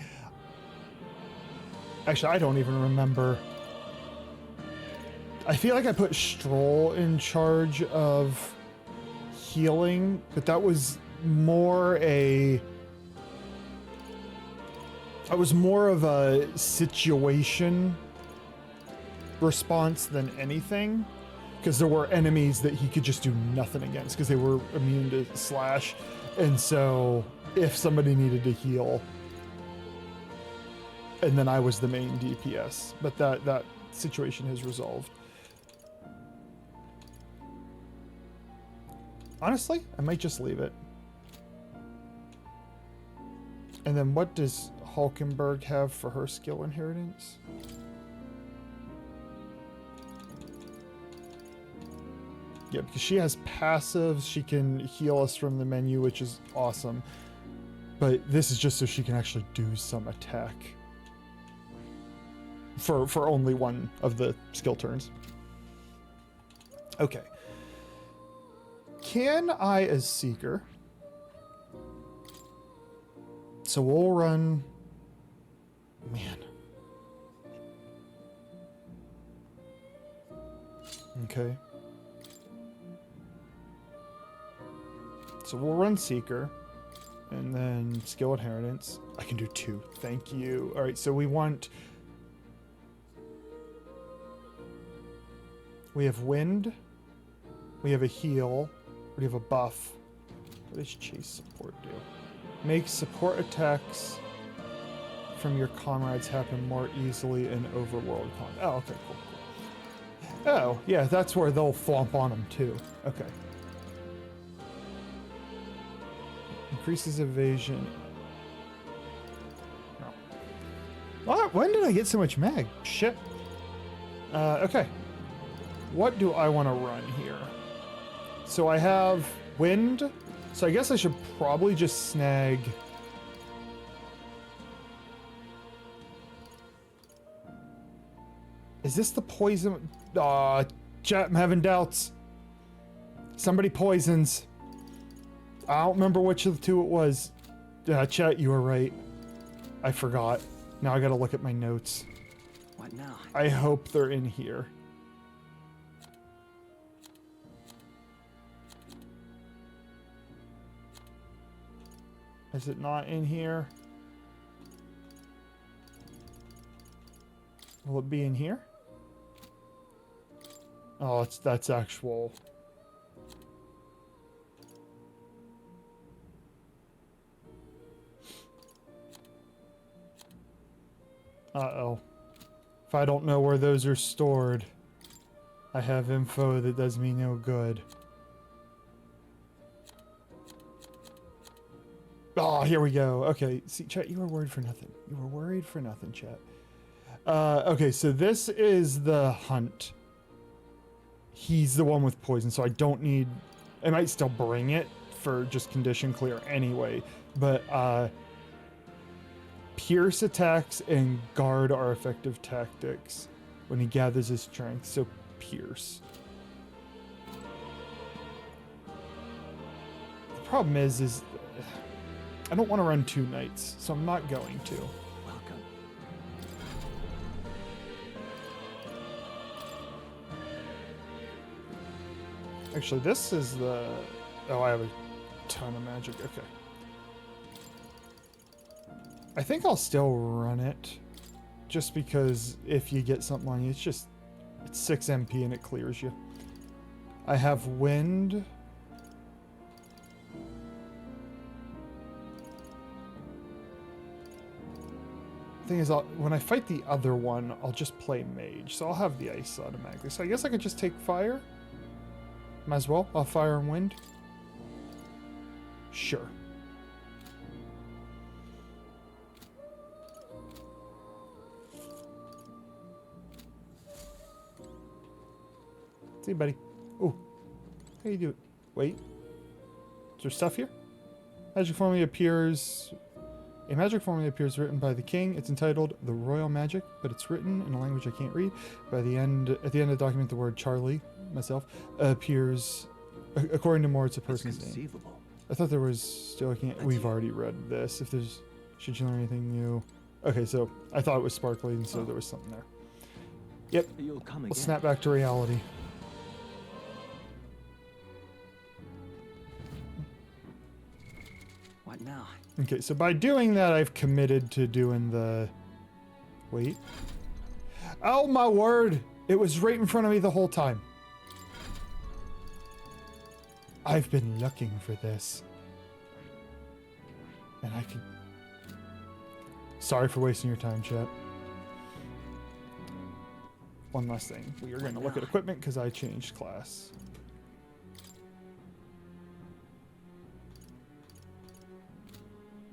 actually, I don't even remember. I feel like I put Stroll in charge of healing, but that was more a... It was more of a situation response than anything, because there were enemies that he could just do nothing against because they were immune to slash, and so if somebody needed to heal, and then I was the main DPS, but that situation has resolved. Honestly, I might just leave it. And then what does Hulkenberg have for her skill inheritance? Yeah, because she has passives, she can heal us from the menu, which is awesome. But this is just so she can actually do some attack. For only one of the skill turns. Okay. Can I, as Seeker... So we'll run... Man. Okay. So we'll run Seeker. And then Skill Inheritance. I can do 2. Thank you. Alright, so we want... We have Wind. We have a Heal. We have a Buff. What does Chase Support do? Makes support attacks from your comrades happen more easily in overworld combat. Oh, okay, cool, cool. Oh, yeah, that's where they'll flomp on them too. Okay. Increases evasion. Oh. What? When did I get so much mag? Shit. Okay. What do I want to run here? So I have Wind. So I guess I should probably just snag... Is this the poison? Chat, I'm having doubts. Somebody poisons. I don't remember which of the 2 it was. Chat, you were right. I forgot. Now I gotta look at my notes. What now? I hope they're in here. Is it not in here? Will it be in here? Oh, that's actual. Uh-oh. If I don't know where those are stored, I have info that does me no good. Oh, here we go. Okay, see, chat, you were worried for nothing. You were worried for nothing, chat. Okay, so this is the hunt. He's the one with poison, so I don't need... I might still bring it for just condition clear anyway, but pierce attacks and guard are effective tactics when he gathers his strength, so pierce. The problem is I don't want to run 2 knights, so I'm not going to. Welcome. Actually, this is the... Oh, I have a ton of magic. Okay. I think I'll still run it. Just because if you get something on you, it's 6 MP and it clears you. I have Wind. Thing is, when I fight the other one, I'll just play Mage. So I'll have the Ice automatically. So I guess I could just take Fire. Might as well. I'll Fire and Wind. Sure. See, buddy. Ooh. How you do it? Wait. Is there stuff here? Magic formula appears... A magic formula appears written by the king. It's entitled The Royal Magic, but it's written in a language I can't read. At the end of the document, the word Charlie, myself, appears... According to more, it's a person's name. I thought there was still... We've already read this. If there's... Should you learn anything new? Okay, so I thought it was sparkly, and so there was something there. Yep. You'll come again. Let's snap back to reality. What now? Okay, so by doing that, I've committed to doing the... Wait. Oh, my word! It was right in front of me the whole time. I've been looking for this. And I could... Sorry for wasting your time, chat. One last thing. We are going to look at equipment because I changed class.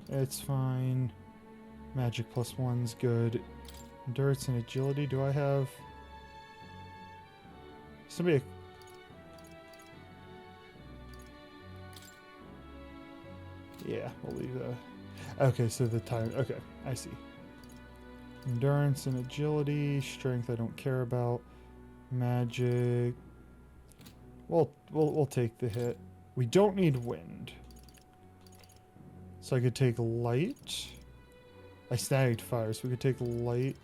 It's fine. Magic +1's good. Endurance and agility. Do I have... Somebody... Yeah, we'll leave that. Okay, so the time... Okay, I see. Endurance and agility. Strength I don't care about. Magic... We'll take the hit. We don't need wind. So I could take light. I snagged fire, so we could take light.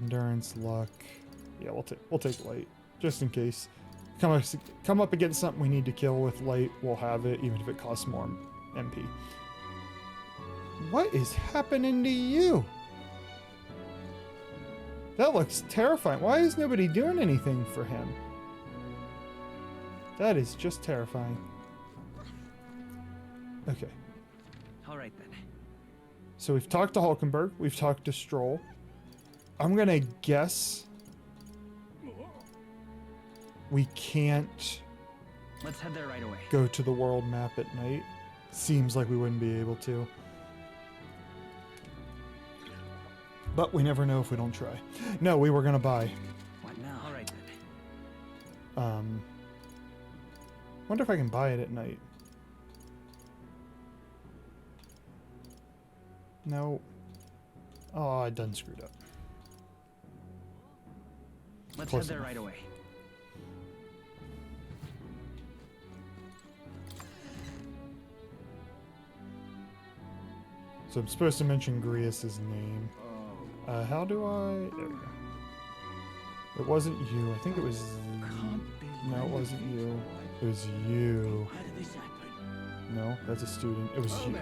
Endurance, luck. Yeah, we'll take light. Just in case. Come up against something we need to kill with light, we'll have it, even if it costs more MP. What is happening to you? That looks terrifying. Why is nobody doing anything for him? That is just terrifying. Okay. All right then. So we've talked to Hulkenberg. We've talked to Stroll. I'm gonna guess we can't Let's head there right away. go to the world map at night. Seems like we wouldn't be able to. But we never know if we don't try. No, we were gonna buy. What now? All right then. Wonder if I can buy it at night. No. Oh, I done screwed up. Let's Close head there enough. right away. So I'm supposed to mention Grius's name. How do I... There we go. It wasn't you. I think it was... No, it wasn't you. It was you. How did this happen? No, that's a student. It was you.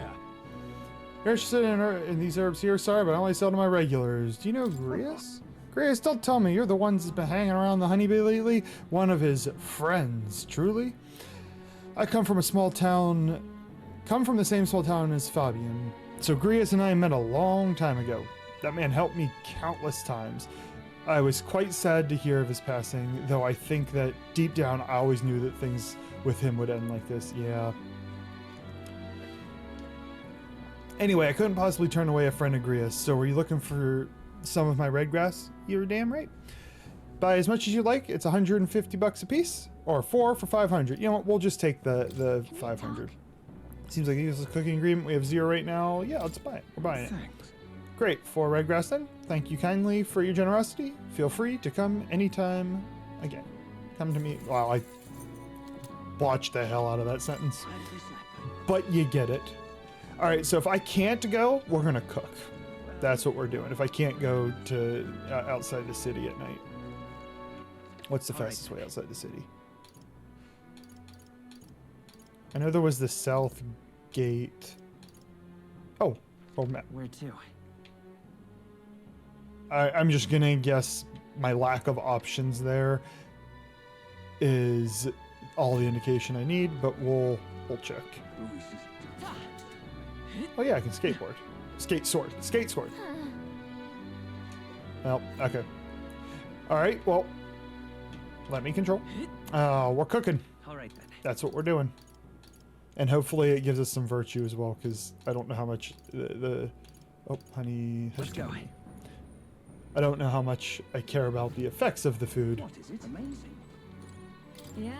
You're interested in these herbs here? Sorry, but I only sell to my regulars. Do you know Grius? Grius, don't tell me you're the ones that's been hanging around the honeybee lately? One of his friends, truly? I come from a small town... Come from the same small town as Fabian. So Grius and I met a long time ago. That man helped me countless times. I was quite sad to hear of his passing, though I think that deep down I always knew that things with him would end like this. Yeah. Anyway, I couldn't possibly turn away a friend of Grius, so were you looking for some of my red grass? You're damn right. Buy as much as you like. It's 150 bucks a piece, or 4 for 500. You know what? We'll just take the 500. Seems like a useless cooking agreement. We have 0 right now. Yeah, let's buy it. We're buying it. Thanks. Great. 4 red grass then. Thank you kindly for your generosity. Feel free to come anytime again. Come to me. Wow, I botched the hell out of that sentence. How did this happen? But you get it. All right, so if I can't go, we're gonna cook. That's what we're doing. If I can't go to outside the city at night. What's the All right, fastest way then. outside the city? I know there was the south gate. Oh, map. Where to? I'm just gonna guess my lack of options there is all the indication I need, but we'll check. Oh, this is Oh yeah, I can skateboard. Skate sword. Well, okay. Alright, well, let me control. We're cooking. All right then. That's what we're doing. And hopefully it gives us some virtue as well, because I don't know how much the oh, honey. Let's go. I don't know how much I care about the effects of the food. What is it? Amazing. Yeah.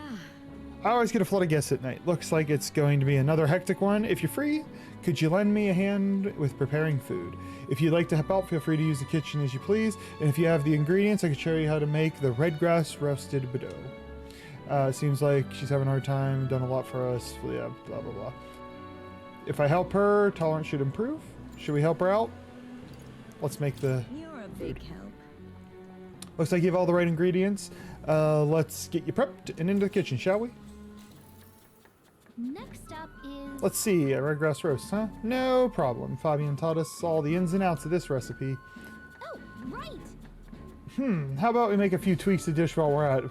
I always get a flood of guests at night. Looks like it's going to be another hectic one. If you're free, could you lend me a hand with preparing food? If you'd like to help out, feel free to use the kitchen as you please. And if you have the ingredients, I could show you how to make the red grass roasted Bordeaux. Seems like she's having a hard time, done a lot for us. Yeah, blah, blah, blah. If I help her, tolerance should improve. Should we help her out? Let's make the... You're a big help. Looks like you have all the right ingredients. Let's get you prepped and into the kitchen, shall we? Next up is... Let's see, red grass roast, huh? No problem. Fabian taught us all the ins and outs of this recipe. Oh, right. How about we make a few tweaks to the dish while we're at it?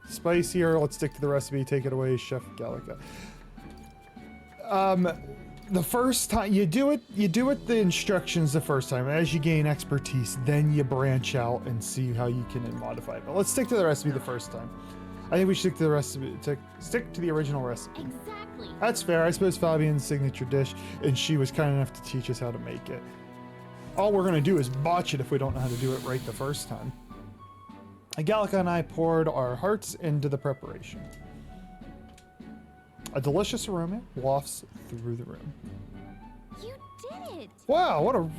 Spicier, let's stick to the recipe. Take it away, Chef Gallica. The first time you do it the instructions the first time. As you gain expertise, then you branch out and see how you can modify it. But let's stick to the recipe the first time. I think we should stick to the recipe. Stick to the original recipe. Exactly. That's fair. I suppose Fabian's signature dish, and she was kind enough to teach us how to make it. All we're gonna do is botch it if we don't know how to do it right the first time. Gallica and I poured our hearts into the preparation. A delicious aroma wafts through the room. You did it. Wow,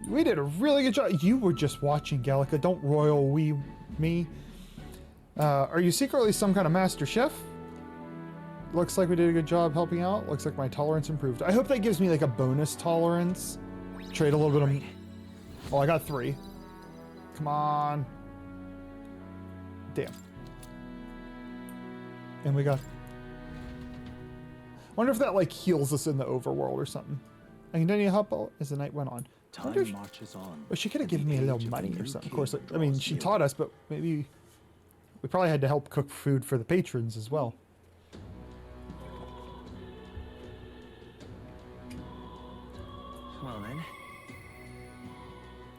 we did a really good job. You were just watching, Gallica. Don't royal we me. Are you secretly some kind of master chef? Looks like we did a good job helping out. Looks like my tolerance improved. I hope that gives me like a bonus tolerance. Trade a little bit of... Oh, I got 3. Come on. Damn. And we got... Wonder if that like heals us in the overworld or something. I continue to help out as the night went on. Time marches on. Well, she could have given me a little money or something. Of course, I mean, she taught us, but maybe we probably had to help cook food for the patrons as well. Well then.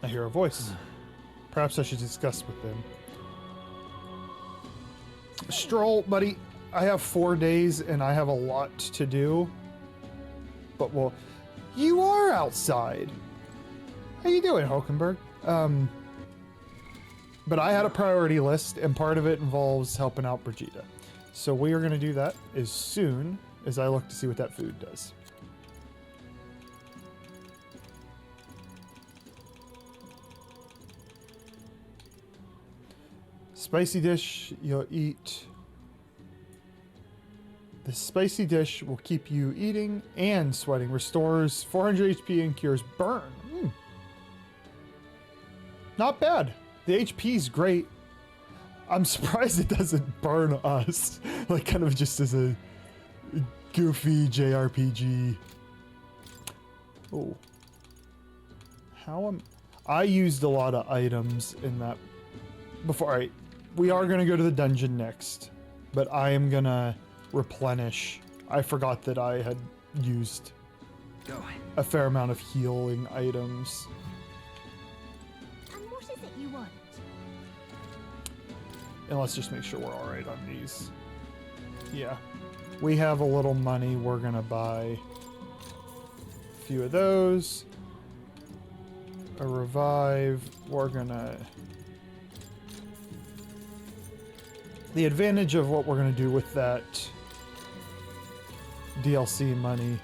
I hear a voice. Perhaps I should discuss with them. Stroll, buddy. I have 4 days and I have a lot to do. But well, you are outside. How you doing, Hulkenberg? But I had a priority list and part of it involves helping out Brigida. So we are going to do that as soon as I look to see what that food does. Spicy dish you'll eat. The spicy dish will keep you eating and sweating. Restores 400 HP and cures burn. Not bad. The HP is great. I'm surprised it doesn't burn us. Like kind of just as a goofy JRPG. Oh. I used a lot of items in that before. All right. We are going to go to the dungeon next, but I am going to replenish. I forgot that I had used a fair amount of healing items. And what is it you want? And let's just make sure we're all right on these. Yeah. We have a little money. We're going to buy a few of those. A revive. We're going to... The advantage of what we're going to do with that DLC money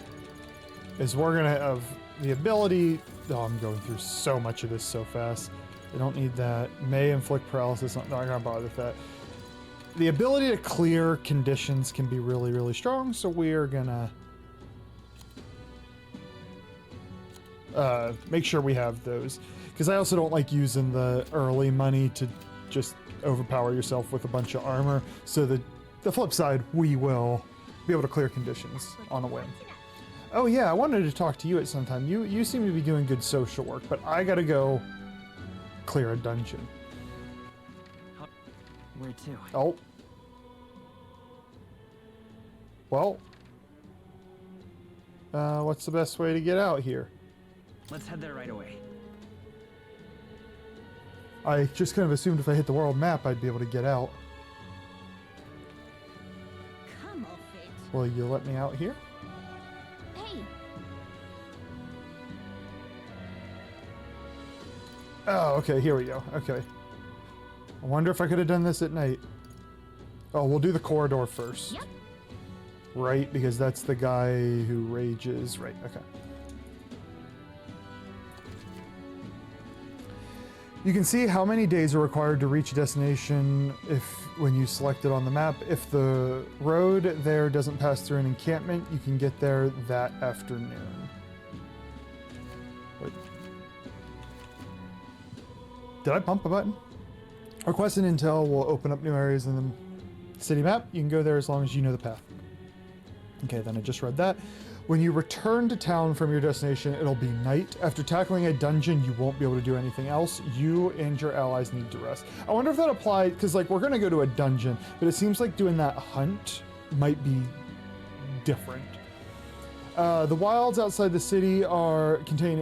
is we're going to have the ability... Oh, I'm going through so much of this so fast. I don't need that. May inflict paralysis. Not going to bother with that. The ability to clear conditions can be really, really strong, so we are going to make sure we have those. Because I also don't like using the early money to just overpower yourself with a bunch of armor. So the flip side, we will be able to clear conditions on a whim. Oh yeah, I wanted to talk to you at some time. You seem to be doing good social work, but I gotta go clear a dungeon. Where to? Oh. Well. What's the best way to get out here? Let's head there right away. I just kind of assumed if I hit the world map, I'd be able to get out. Come off it. Will you let me out here? Hey, Oh, okay, here we go. Okay. I wonder if I could have done this at night. Oh, we'll do the corridor first. Yep. Right, because that's the guy who rages. Right, okay. You can see how many days are required to reach a destination when you select it on the map. If the road there doesn't pass through an encampment, you can get there that afternoon. Wait. Did I bump a button? Request an intel will open up new areas in the city map. You can go there as long as you know the path. Okay, then I just read that. When you return to town from your destination, it'll be night. After tackling a dungeon, you won't be able to do anything else. You and your allies need to rest. I wonder if that applies, because like we're gonna go to a dungeon, but it seems like doing that hunt might be different. The wilds outside the city contain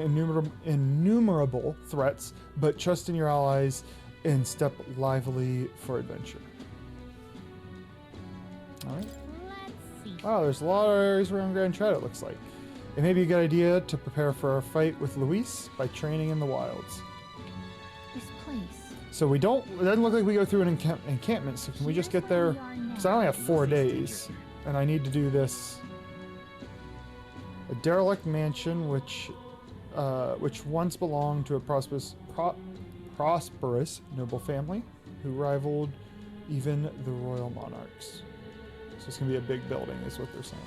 innumerable threats, but trust in your allies and step lively for adventure. All right. let's see. Oh, there's a lot of areas around Grand Tread, it looks like. It may be a good idea to prepare for a fight with Luis by training in the wilds. This place. So it doesn't look like we go through an encampment, so can we just get there? Because I only have 4 days, and I need to do this. A derelict mansion, which once belonged to a prosperous noble family, who rivaled even the royal monarchs. So it's gonna be a big building, is what they're saying.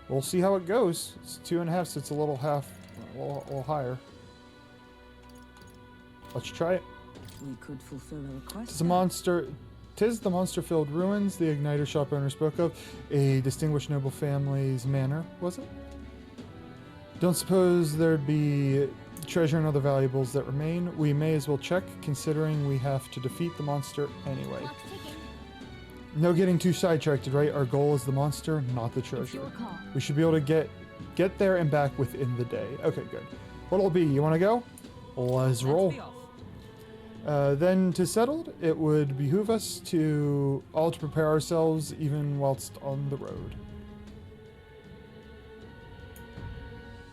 We'll see how it goes. It's 2.5, so it's a little higher. Let's try it. We could fulfill a request. Tis the monster-filled ruins the igniter shop owner spoke of. A distinguished noble family's manor, was it? Don't suppose there'd be treasure and other valuables that remain. We may as well check, considering we have to defeat the monster anyway. Clock's ticking. No getting too sidetracked, right? Our goal is the monster, not the It's treasure. your call. We should be able to get there and back within the day. Okay, good. What'll it be? You want to go? Let's roll. Be off. Then to settle, it would behoove us to all to prepare ourselves even whilst on the road.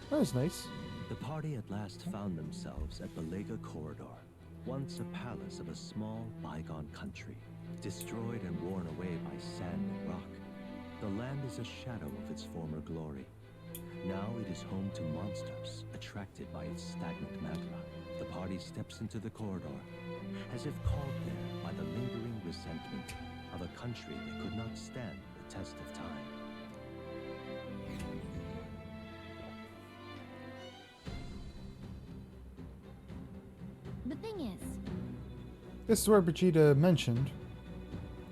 That was nice. The party at last found themselves at Belega Corridor, once a palace of a small, bygone country, destroyed and worn away by sand and rock. The land is a shadow of its former glory. Now it is home to monsters, attracted by its stagnant magma. The party steps into the corridor, as if called there by the lingering resentment of a country that could not stand the test of time. The thing is, This is where Brigitte mentioned.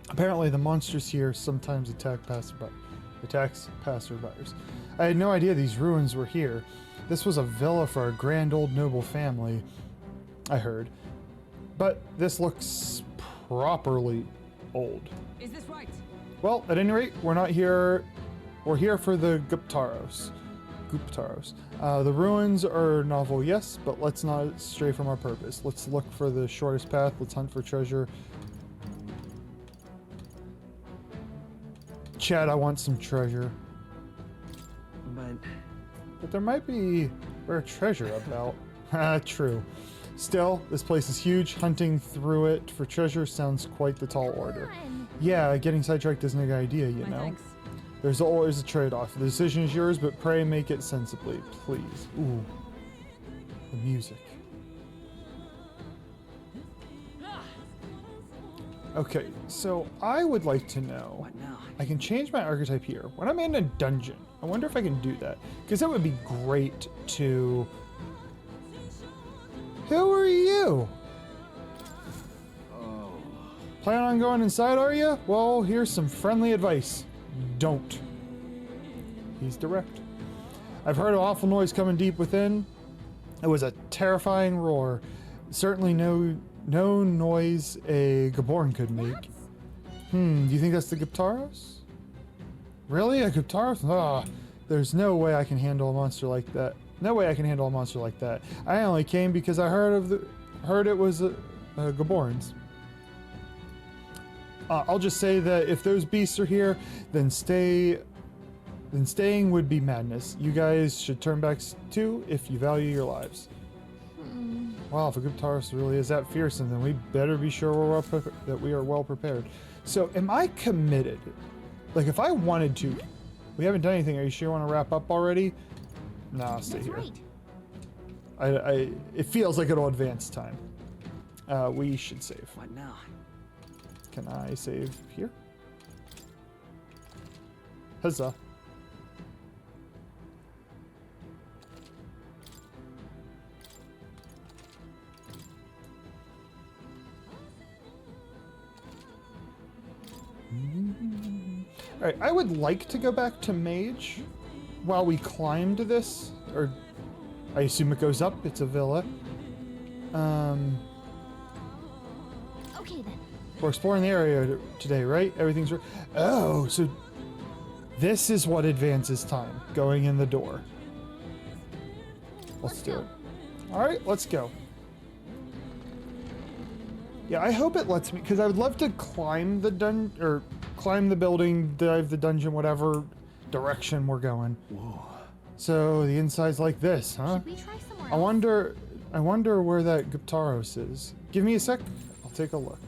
Apparently the monsters here sometimes attacks passerbyers. I had no idea these ruins were here. This was a villa for a grand old noble family, I heard. But this looks properly old. Is this right? Well, at any rate, we're not here. We're here for the Guptaros. The ruins are novel, yes, but let's not stray from our purpose. Let's look for the shortest path. Let's hunt for treasure. Chad, I want some treasure. But there might be rare treasure about. True. Still, this place is huge. Hunting through it for treasure sounds quite the tall order. fun. Yeah, getting sidetracked isn't a good idea, you My know? thanks. There's always a trade-off. The decision is yours, but pray make it sensibly, please. Ooh. The music. Okay, so I would like to know... What now? I can change my archetype here. When I'm in a dungeon, I wonder if I can do that. Because that would be great to... Who are you? Oh. Plan on going inside, are you? Well, here's some friendly advice. Don't. He's direct. I've heard an awful noise coming deep within. It was a terrifying roar. Certainly no noise a Gaborn could make. Do you think that's the Guptaros? Really? A Guptaros? Ah, there's no way I can handle a monster like that. No way I can handle a monster like that. I only came because I heard it was Gaborns. I'll just say that if those beasts are here, then staying would be madness. You guys should turn back too if you value your lives. Wow, if a Guptaros really is that fearsome, then we better be sure that we are well prepared. So, am I committed? Like, if I wanted to, we haven't done anything. Are you sure you want to wrap up already? Nah, I'll stay That's here. right. It feels like it'll advance time. We should save. What now? Can I save here? Huzzah. Alright, I would like to go back to Mage while we climbed this, or I assume it goes up, it's a villa. Okay then. We're exploring the area today, right? Everything's right. Oh, so this is what advances time, going in the door. Let's do it. Alright, let's go. Yeah, I hope it lets me, because I would love to climb the climb the building, dive the dungeon, whatever direction we're going. Whoa. So the inside's like this, huh? Should we try somewhere else? I wonder where that Guptaros is. Give me a sec. I'll take a look.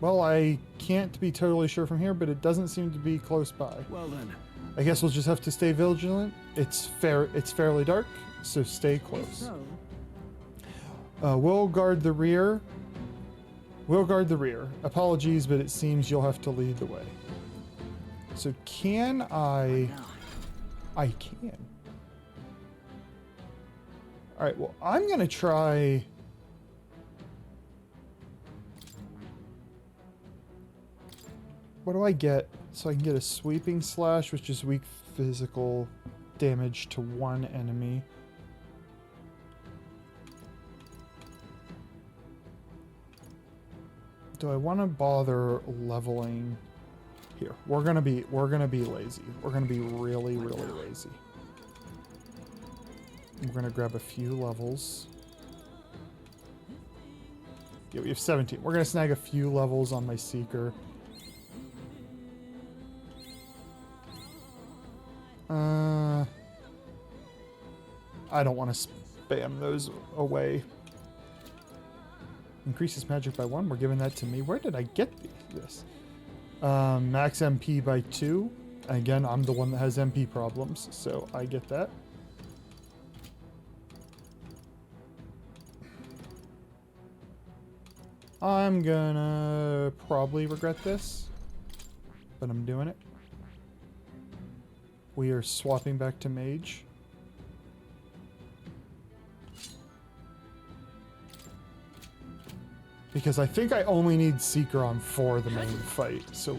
Well, I can't be totally sure from here, but it doesn't seem to be close by. Well then. I guess we'll just have to stay vigilant. It's fairly dark, so stay close. We'll guard the rear. We'll guard the rear. Apologies, but it seems you'll have to lead the way. So can I... I can. Alright, well, I'm gonna try... What do I get? So I can get a sweeping slash, which is weak physical damage to one enemy. Do I want to bother leveling? Here, we're gonna be lazy. We're gonna be really lazy. We're gonna grab a few levels. Yeah, we have 17. We're gonna snag a few levels on my Seeker. I don't want to spam those away. Increases magic by 1. We're giving that to me. Where did I get this? Max MP by 2. Again, I'm the one that has MP problems, so I get that. I'm gonna probably regret this, but I'm doing it. We are swapping back to mage. Because I think I only need Seeker on for the main fight, so...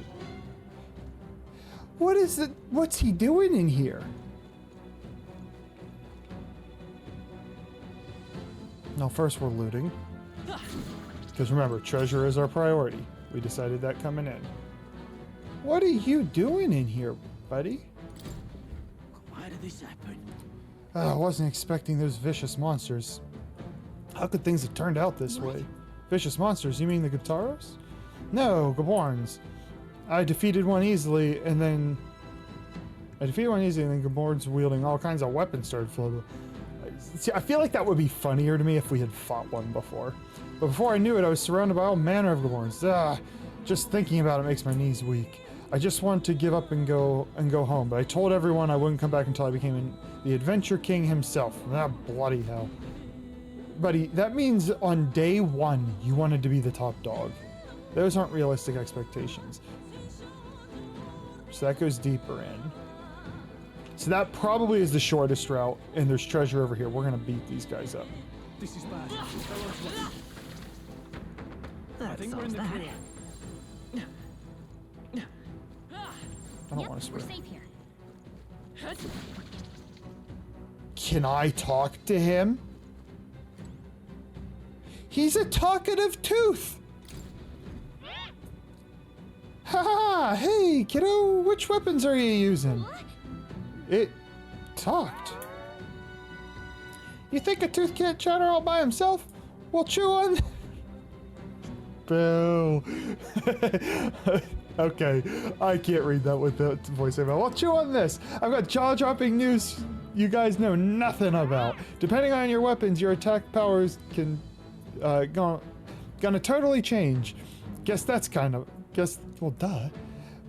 What is it? What's he doing in here? No, first we're looting. Because remember, treasure is our priority. We decided that coming in. What are you doing in here, buddy? Why did this happen? I wasn't expecting those vicious monsters. How could things have turned out this way? Vicious monsters? You mean the Guitaros? No, Gaborns. I defeated one easily, and then... Gaborns wielding all kinds of weapons started floating. See, I feel like that would be funnier to me if we had fought one before. But before I knew it, I was surrounded by all manner of Gaborns. Just thinking about it makes my knees weak. I just wanted to give up and go home, but I told everyone I wouldn't come back until I became the Adventure King himself. Bloody hell. Buddy, that means on day 1, you wanted to be the top dog. Those aren't realistic expectations. So that goes deeper in. So that probably is the shortest route, and there's treasure over here. We're gonna beat these guys up. This is bad. I think we're in the clear. I don't want to We're spray. safe here. Can I talk to him? He's a talkative tooth! Haha! Hey, kiddo! Which weapons are you using? It talked. You think a tooth can't chatter all by himself? Well, chew on... Boo. Okay, I can't read that with the voiceover. Well, chew on this. I've got jaw-dropping news you guys know nothing about. Depending on your weapons, your attack powers can gonna totally change. Well, duh.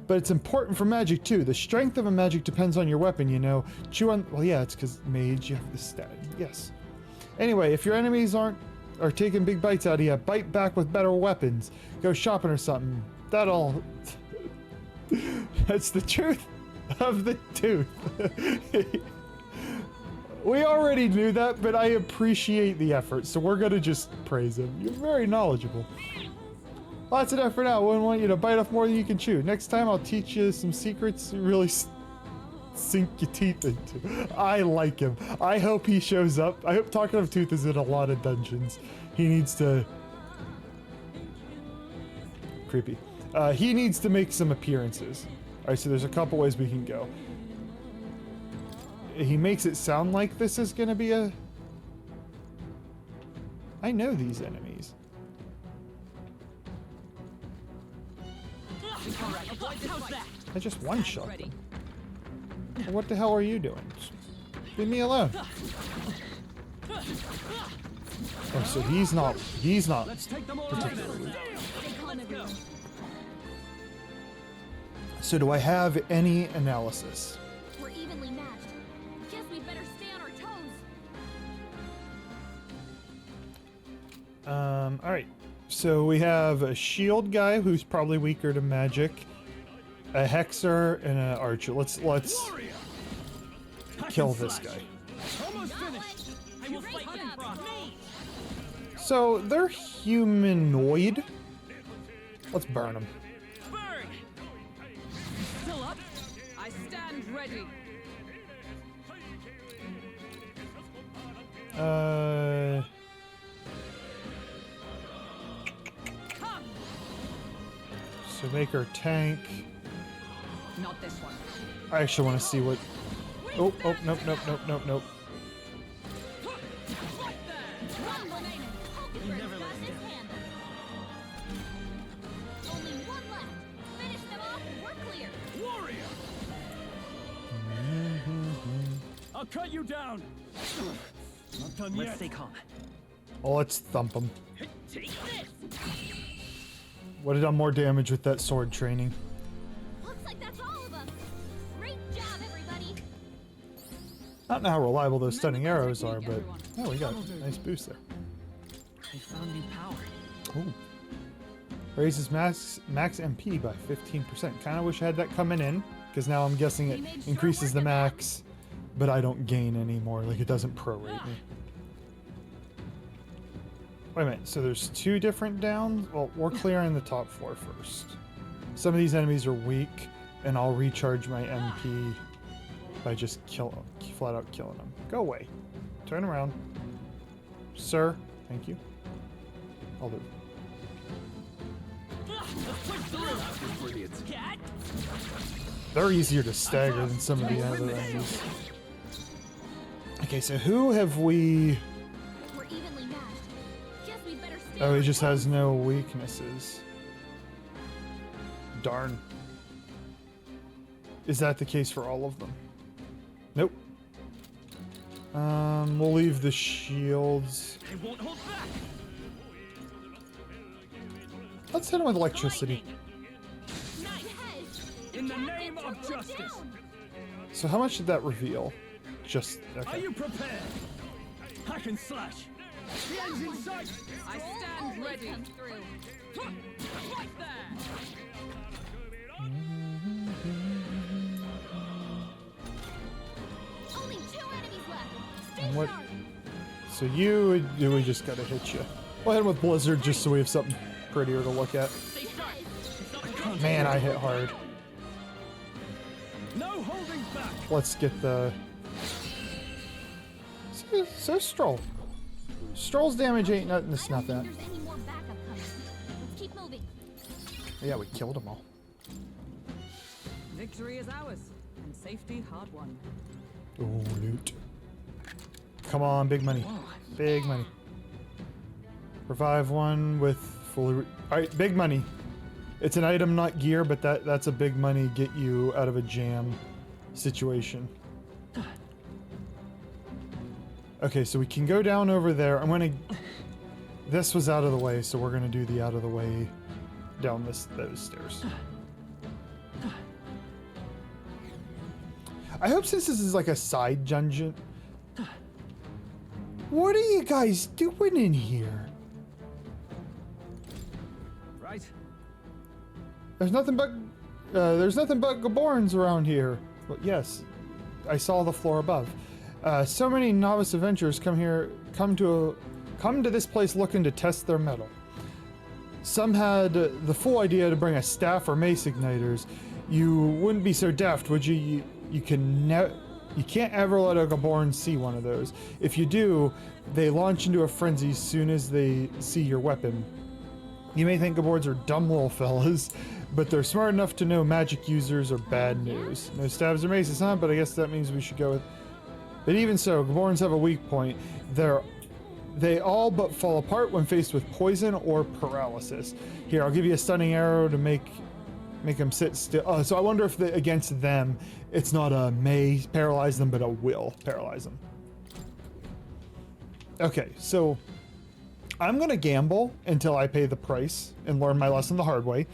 But it's important for magic too. The strength of a magic depends on your weapon, you know. Chew on, well, yeah, it's because mage, you have the stat. Yes. Anyway, if your enemies are taking big bites out of you, bite back with better weapons. Go shopping or something. That's the truth of the tooth. We already knew that, but I appreciate the effort, so we're gonna just praise him. You're very knowledgeable. Lots of effort now. I wouldn't want you to bite off more than you can chew. Next time I'll teach you some secrets you really sink your teeth into. I like him. I hope he shows up. I hope Talkative Tooth is in a lot of dungeons. He needs to... Creepy. He needs to make some appearances. Alright, so there's a couple ways we can go. He makes it sound like this is gonna be a... I know these enemies. I just one-shot them. Well, what the hell are you doing? Leave me alone. Oh, so he's not particularly... So do I have any analysis? All right. So we have a shield guy who's probably weaker to magic, a hexer, and an archer. Let's kill this guy. Almost finished. I will fight with Brock. So they're humanoid. Let's burn them. Burn. Still up? I stand ready. Come. So make her tank. Not this one. I actually want to see what. Oh, nope. Right there. One remaining. You never let us This down. handle. Only one left. Finish them off. We're clear. Warrior. I'll cut you down. Not done yet. Let's stay calm. Oh, let's thump him. Take this. Would have done more damage with that sword training. Looks like that's all of us. Great job, everybody. I don't know how reliable those Remember stunning the arrows are, technique, but everyone. oh, we got a nice boost there. I found new power. Ooh. Raises max MP by 15%. Kind of wish I had that coming in, because now I'm guessing it increases the max, but I don't gain anymore. Like, it doesn't prorate me. Wait a minute, so there's 2 different downs? Well, we're clearing the top floor first. Some of these enemies are weak, and I'll recharge my MP by just flat out killing them. Go away. Turn around. Sir, thank you. I'll do. Cat. They're easier to stagger than some of the other enemies. Okay, so who have we... We're evenly matched. Guess we better stay. Oh, on he just our has toes. no weaknesses. Darn. Is that the case for all of them? Nope. We'll leave the shields. I won't hold back. Let's hit him with electricity. In the name of justice. So how much did that reveal? Just, Are okay. you prepared? Hack and slash. The end's in sight. I stand Always ready. comes through. Right there. Only 2 enemies left. Stay And what- sharp. So we just gotta hit you. We'll hit him with Blizzard just so we have something prettier to look at. Stay sharp. Man, I hit hard. No holding back. Let's get the... So Stroll. Stroll's damage ain't nothing to I don't snuff think at. there's any more backup coming. Let's keep moving. Yeah, we killed them all. Victory is ours, and safety hard won. Ooh, loot. Come on, big money. Big money. Revive one with fully... Alright, big money. It's an item, not gear, but that's a big money get you out of a jam situation. Okay, so we can go down over there. I'm gonna... This was out of the way, so we're gonna do the out of the way down those stairs. I hope since this is like a side dungeon... What are you guys doing in here? Right. There's nothing but Gaborans around here. Well, yes, I saw the floor above. So many novice adventurers come to this place looking to test their mettle. Some had the full idea to bring a staff or mace igniters. You wouldn't be so daft, would you? You can't ever let a Gaboran see one of those. If you do, they launch into a frenzy as soon as they see your weapon. You may think Gaborans are dumb little fellas, but they're smart enough to know magic users are bad news. No stabs or maces, huh? But I guess that means we should go with... But even so, Gaborans have a weak point. They all but fall apart when faced with poison or paralysis. Here, I'll give you a stunning arrow to make them sit still. So I wonder if against them, it's not a may paralyze them, but a will paralyze them. Okay, so I'm gonna gamble until I pay the price and learn my lesson the hard way.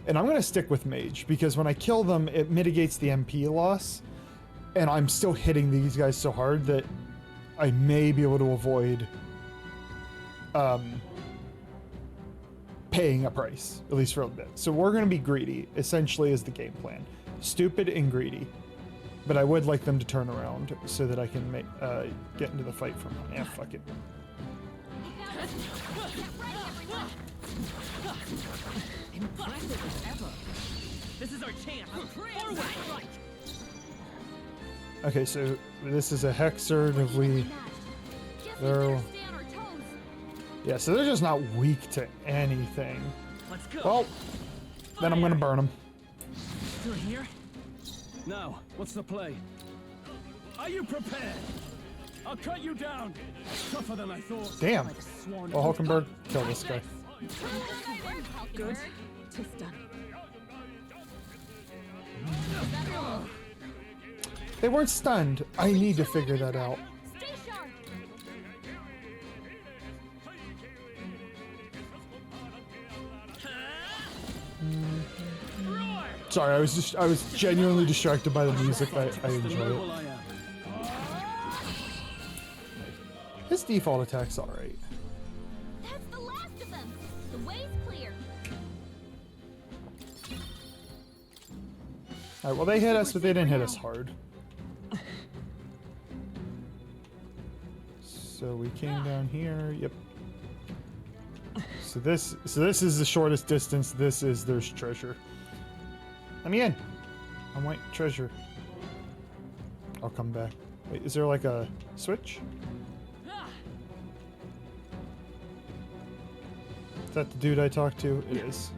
And I'm gonna stick with mage, because when I kill them, it mitigates the MP loss. And I'm still hitting these guys so hard that I may be able to avoid paying a price, at least for a bit. So we're gonna be greedy, essentially, is the game plan. Stupid and greedy. But I would like them to turn around so that I can make, get into the fight from. Yeah, fuck it. Impressive as ever. This is our chance. Forward! Okay, so this is a hexer. If we, they're, yeah, so they're just not weak to anything. Let's go. Well, then I'm gonna burn them. Through here? Now, what's the play? Are you prepared? I'll cut you down. Tougher than I thought. Damn. Like a swan. Well, Hulkenberg, kill this guy. Good. Tis done. They weren't stunned. I need to figure that out. Stay sharp. Sorry, I was genuinely distracted by the music. I enjoy it. Noble I am. His default attack's alright. That's the last of them. The way's clear. Alright, well they hit us, but they didn't hit us hard. So we came down here. Yep. So this is the shortest distance. There's treasure. Let me in. I want treasure. I'll come back. Wait, is there like a switch? Is that the dude I talked to? It is.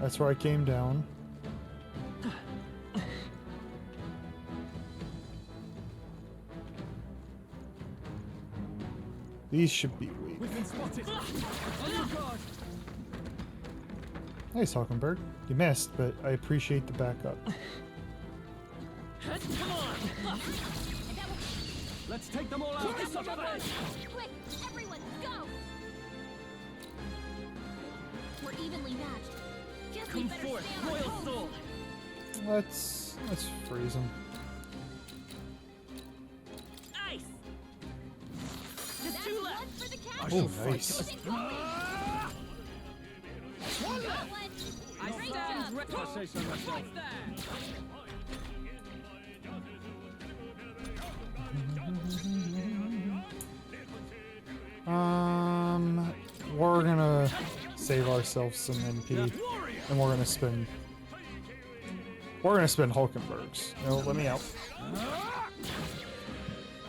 That's where I came down. These should be weak. We've been spotted. On your guard. Nice, Hulkenberg. You missed, but I appreciate the backup. Come on! Let's take them all out. Quick, everyone, go! We're evenly matched. Guess we Come better forth, stay on our royal toes. soul! Let's freeze him. Ice! That's two blood left. for the I cat. shall Oh, fight nice. us. Got one. I Great stand job. ready. If I say so myself. Right there. We're gonna save ourselves some MP, and we're gonna spend Hulkenbergs. No, let me out.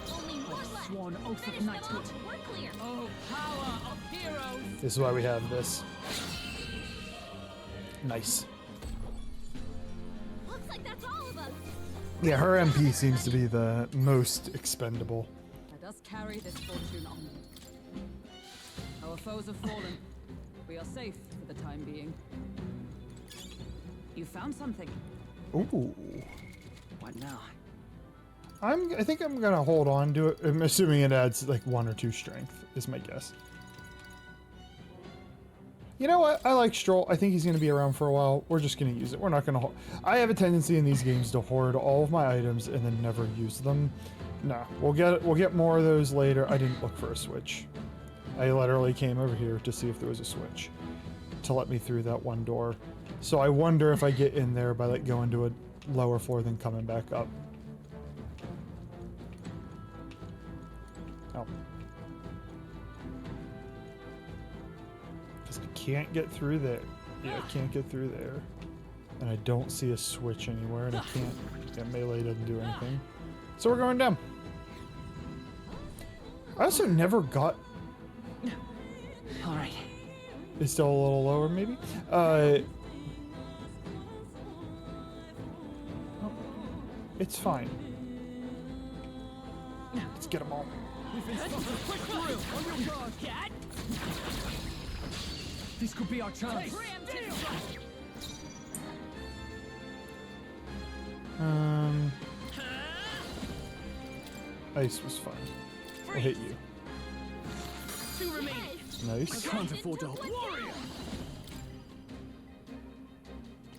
Only one left. Sworn oath of Finish them knighthood. off. We're clear. Oh, power of heroes! This is why we have this. Nice. Looks like that's all of us. Yeah, her MP seems to be the most expendable. Let us carry this fortune onward. Our foes have fallen. We are safe for the time being. You found something. Ooh. What now? I think I'm gonna hold on to it. I'm assuming it adds like 1 or 2 strength, is my guess. You know what? I like Stroll. I think he's gonna be around for a while. We're just gonna use it. We're not gonna I have a tendency in these games to hoard all of my items and then never use them. Nah, we'll get more of those later. I didn't look for a switch. I literally came over here to see if there was a switch to let me through that one door. So I wonder if I get in there by like going to a lower floor than coming back up. Oh. Because I can't get through there. Yeah, I can't get through there. And I don't see a switch anywhere, and I can't. Yeah, melee doesn't do anything. So we're going down. I also never got. All right. It's still a little lower, maybe? It's fine. Let's get them all. We've been spotted. Quick through. On your guard. Cat! This could be our chance. Ice was fine. We'll hit you. 2 remaining. Nice. Can't afford to. Warrior!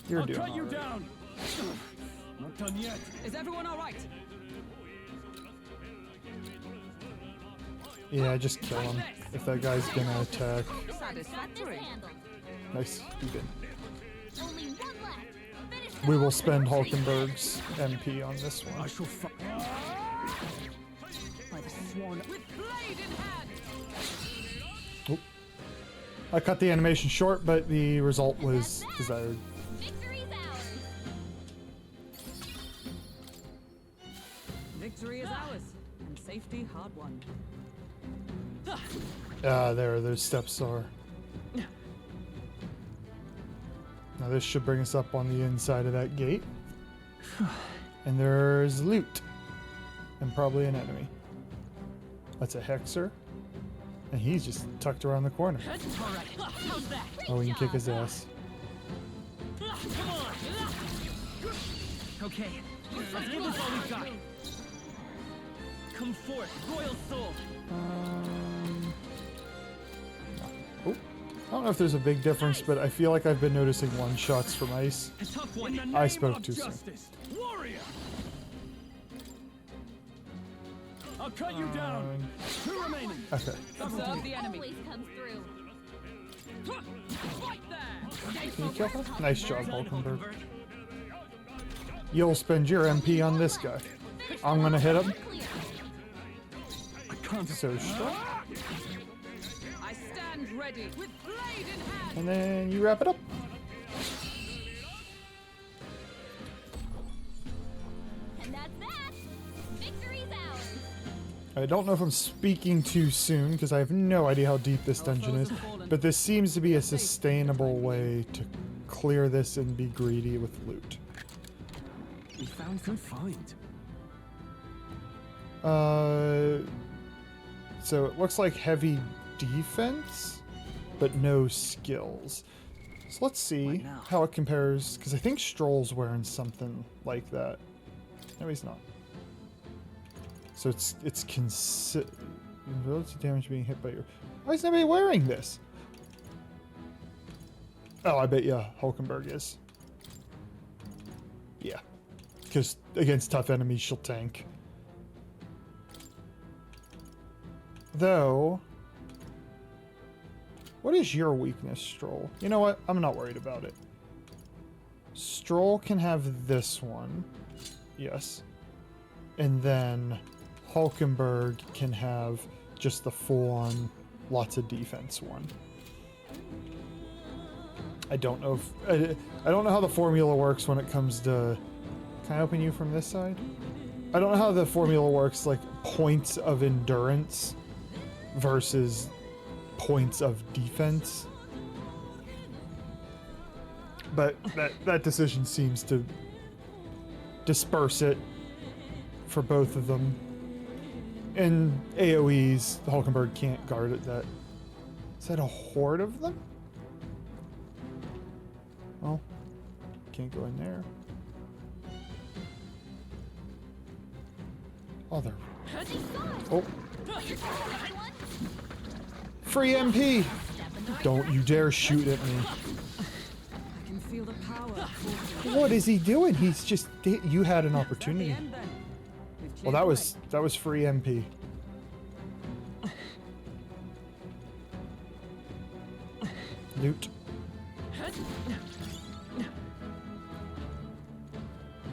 You're I'll doing cut you alright. down. Not done yet. Is everyone all right? Yeah, just kill him if that guy's gonna attack. Got this Satisfactory. handled. Nice. You did. Only one left. Finish We them will off. spend Hulkenberg's MP on this I one. shall By the sworn with blade in hand. Oop. I cut the animation short, but the result was desired. Victory's ours. Victory is ours, and safety hard won. Ah, there those steps are. Now this should bring us up on the inside of that gate. And there's loot. And probably an enemy. That's a hexer. And he's just tucked around the corner. All right. How's that? Oh, we can kick his ass. Come on. Okay. Let's give this all we've got. Come forth, royal soul. Oh, I don't know if there's a big difference, but I feel like I've been noticing one-shots from ice. A tough In one. the name I spoke of too soon. justice. Warrior. I'll cut you down. Two remaining. Okay. Observe the enemy. Always comes through. Right there. Can you kill him? Nice job, Hulkenberg. You'll spend your MP on this guy. I'm gonna hit him. Clear. So strong. I stand ready with blade in hand. And then you wrap it up. And that's that. Victory's ours. I don't know if I'm speaking too soon because I have no idea how deep this dungeon is, but this seems to be a sustainable way to clear this and be greedy with loot. We found good find. So it looks like heavy defense, but no skills. So let's see how it compares, because I think Stroll's wearing something like that. No, he's not. So it's relative damage being hit by your. Why is nobody wearing this? Oh, I bet you Hulkenberg is. Yeah, because against tough enemies she'll tank. Though, what is your weakness, Stroll? You know what? I'm not worried about it. Stroll can have this one. Yes. And then Hulkenberg can have just the full-on lots of defense one. I don't know if I don't know how the formula works when it comes to. Can I open you from this side? I don't know how the formula works, like points of endurance versus points of defense. But that decision seems to disperse it for both of them. In AoEs, Hulkenberg can't guard it. Is that a horde of them? Oh, can't go in there. Oh, they're. Oh. Free MP! Don't you dare shoot at me. I can feel the power. What is he doing? He's just. You had an opportunity. End, then. We've Well, that was free MP. Loot.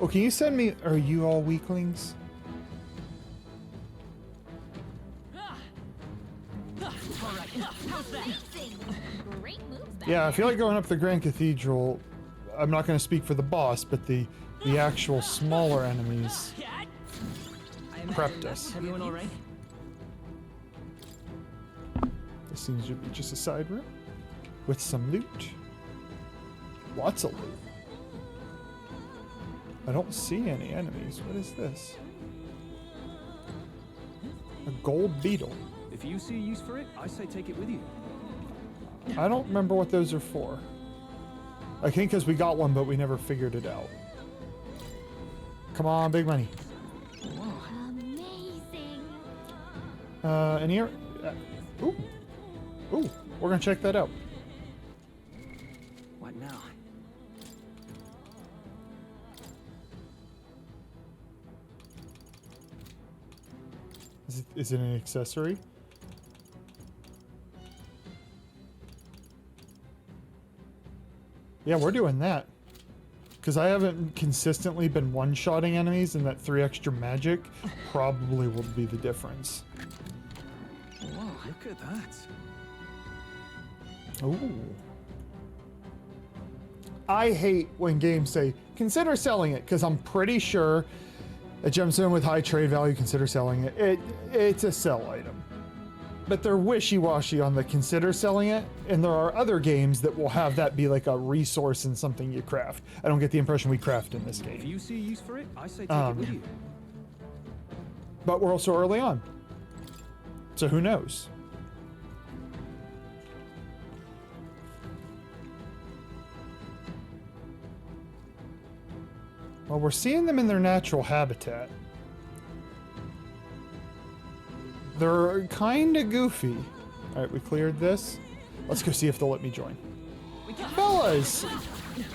Oh, can you send me? Are you all weaklings? Great moves back Yeah, I there. feel like going up the Grand Cathedral. I'm not going to speak for the boss, but the actual smaller enemies prepped us. Everyone all right? This seems to be just a side room with some loot. Lots of loot. I don't see any enemies. What is this? A gold beetle. If you see a use for it, I say take it with you. I don't remember what those are for. I think because we got one, but we never figured it out. Come on, big money. Amazing. And here. Ooh. Ooh. We're gonna check that out. What now? Is it an accessory? Yeah, we're doing that. Because I haven't consistently been one-shotting enemies, and that 3 extra magic probably will be the difference. Whoa, look at that. Ooh. I hate when games say, consider selling it, because I'm pretty sure a gemstone with high trade value, consider selling it. It's a sell item. But they're wishy-washy on the consider selling it, and there are other games that will have that be like a resource in something you craft. I don't get the impression we craft in this If game. you see use for it, I say take it with you. But we're also early on. So who knows? Well, we're seeing them in their natural habitat. They're kind of goofy. All right, we cleared this. Let's go see if they'll let me join. Fellas,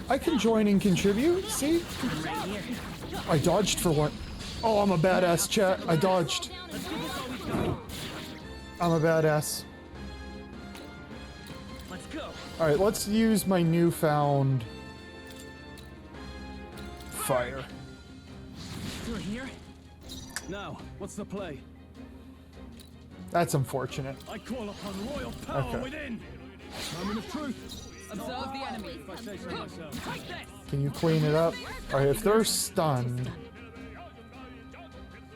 I can join and contribute. See? I dodged for one. Oh, I'm a badass, chat. I dodged. I'm a badass. Let's go. All right, let's use my newfound fire. Through here? Now, what's the play? That's unfortunate. I call upon royal power Okay. within. Moment of truth. Observe the enemy. If I say so myself. Take this. Can you clean it up? All right, if they're stunned,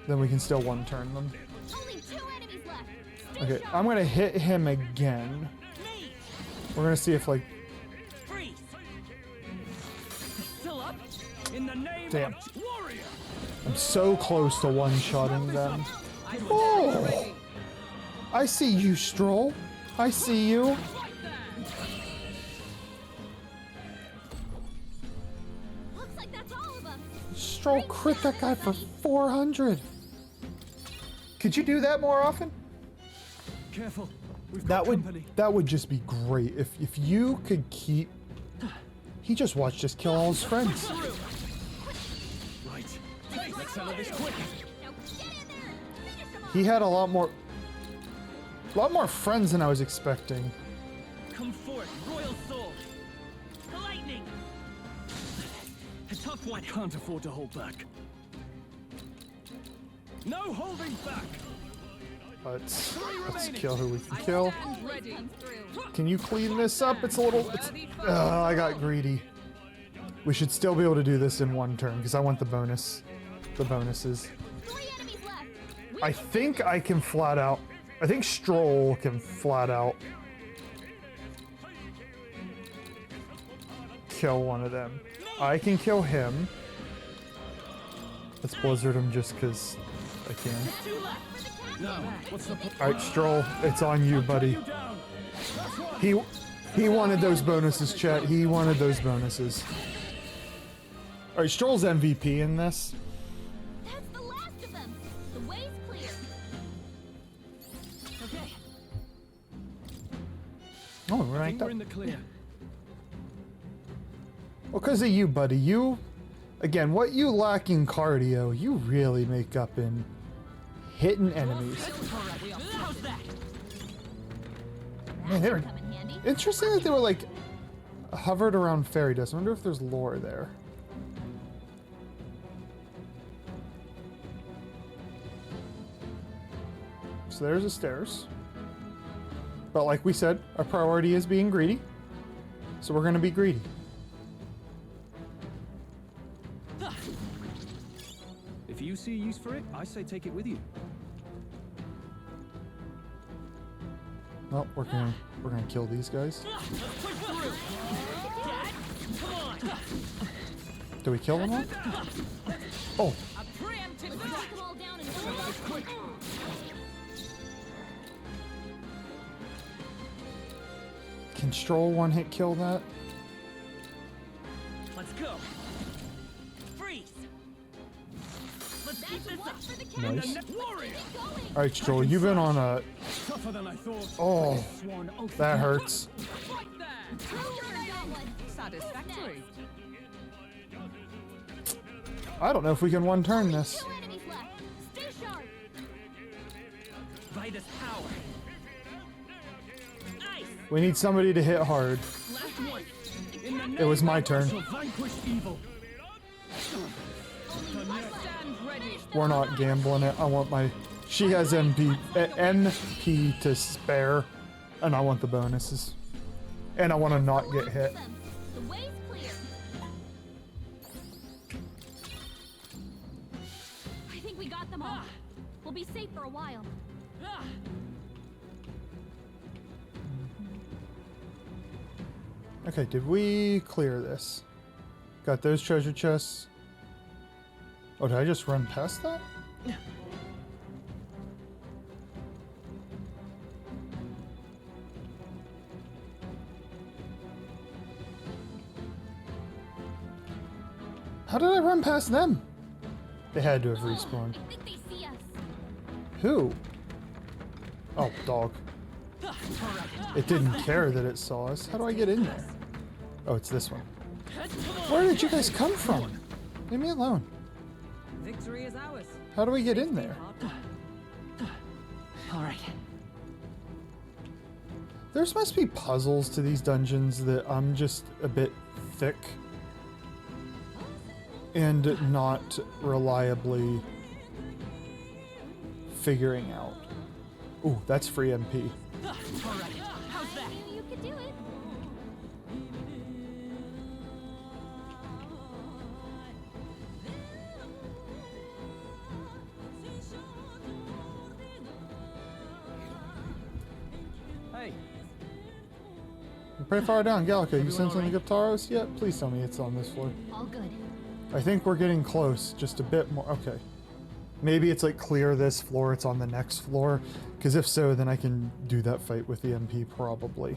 then we can still one-turn them. Only 2 enemies left. Stay Okay, sharp. I'm gonna hit him again. Me. We're gonna see if, like, Freeze. Still up? In the name Damn. of warrior. I'm so close to one-shotting them. I Oh! ready. I see you, Stroll. I see you. Right there. Looks like that's all of us. Stroll crit that guy for 400. Could you do that more often? Careful. We've got company. That would just be great if you could keep. He just watched us kill all his friends. Right. Let's settle this quick. Now get in there. Finish him off. He had a lot more friends than I was expecting. Come forth, royal soul. The lightning. A tough one. Can't afford to hold back. No holding back. Let's kill who we can kill. Stand ready. Comes through. Can you clean this up? It's a little. I got greedy. We should still be able to do this in one turn because I want the bonus. The bonuses. 3 enemies left. I think I can flat out. I think Stroll can flat out kill one of them. I can kill him. Let's blizzard him just because I can. 2 left. Now, what's the play? All right, Stroll, it's on you, buddy. You down. That's right. He wanted those bonuses, chat. He wanted those bonuses. All right, Stroll's MVP in this. That's the last of them. The way's clear. Okay. Oh, we're I think ranked up. we're in the clear. Well, because of you, buddy. You, again, what you lack in cardio, you really make up in hitting enemies. How's that? Man, they were Come in handy. interesting that they were like hovered around fairy dust. I wonder if there's lore there. So there's the stairs. But like we said, our priority is being greedy. So we're gonna be greedy. If you see use for it, I say take it with you. Well, we're gonna kill these guys. Let's push through. Dad, come on. Do we kill them all? Oh, A preemptive Take attack. them all down in one go. can Stroll one hit kill that? Let's go. Freeze. Let's keep That's this up. one for the count. Nice. Warrior. Keep going. All right, Stroll, you've been on a. Tougher than I thought. Oh, Sworn oath. that hurts. Right there. Sure, that one. Satisfactory. I don't know if we can one turn this. 2 enemies left. Stay sharp. By this power. Nice. We need somebody to hit hard. Last one. In the It was my turn. shall vanquish evil. Stand ready. We're not gambling it. I want my... She has NP to spare, and I want the bonuses. And I want to not get hit. The way's clear. I think we got them all. We'll be safe for a while. Okay, did we clear this? Got those treasure chests. Oh, did I just run past that? How did I run past them? They had to have respawned. I think they see us. Who? Oh, dog. It didn't care that it saw us. How do I get in there? Oh, it's this one. Where did you guys come from? Leave me alone. Victory is ours. How do we get in there? All right. There must be puzzles to these dungeons that I'm just a bit thick and not reliably figuring out. Ooh, that's free MP. How's that? You could do it. Hey, You're pretty far down, Gallica. You sensing the Gaptaros yet? Please tell me it's on this floor. All good. I think we're getting close, just a bit more. Okay. Maybe it's like clear this floor, it's on the next floor. Because if so, then I can do that fight with the MP probably.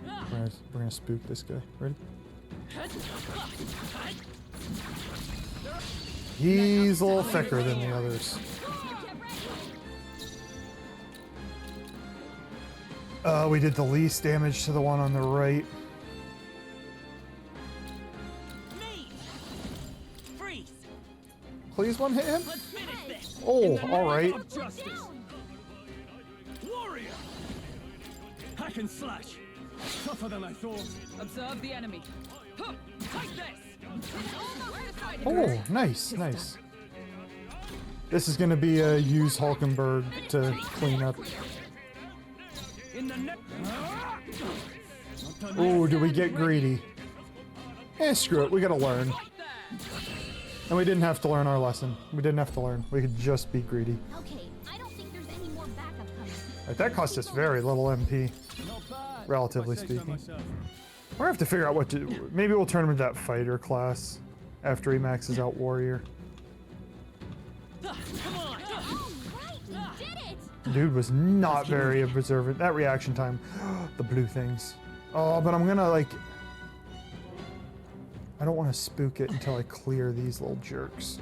We're gonna spook this guy. Ready? He's a little thicker than the others. We did the least damage to the one on the right. Freeze. Please one hit him. Let's finish this. Oh, alright. of justice. Warrior. Hack and slash. Tougher than I thought. Observe the enemy. Huh, take this. Oh, nice, nice. This is gonna be a use Hulkenberg to clean up. In the net. Oh, do we get greedy? Eh, screw it. We gotta learn. And we didn't have to learn our lesson. We didn't have to learn. We could just be greedy. Okay, I don't think there's any more backup coming. Right, that cost us very little MP, Not bad. relatively If I say so speaking. myself. We're gonna have to figure out what to do. Maybe we'll turn him into that fighter class after he maxes out warrior. Come on. Oh, right, you did it! Dude was not very observant. That reaction time. The blue things. Oh, but I'm gonna like... I don't want to spook it until I clear these little jerks.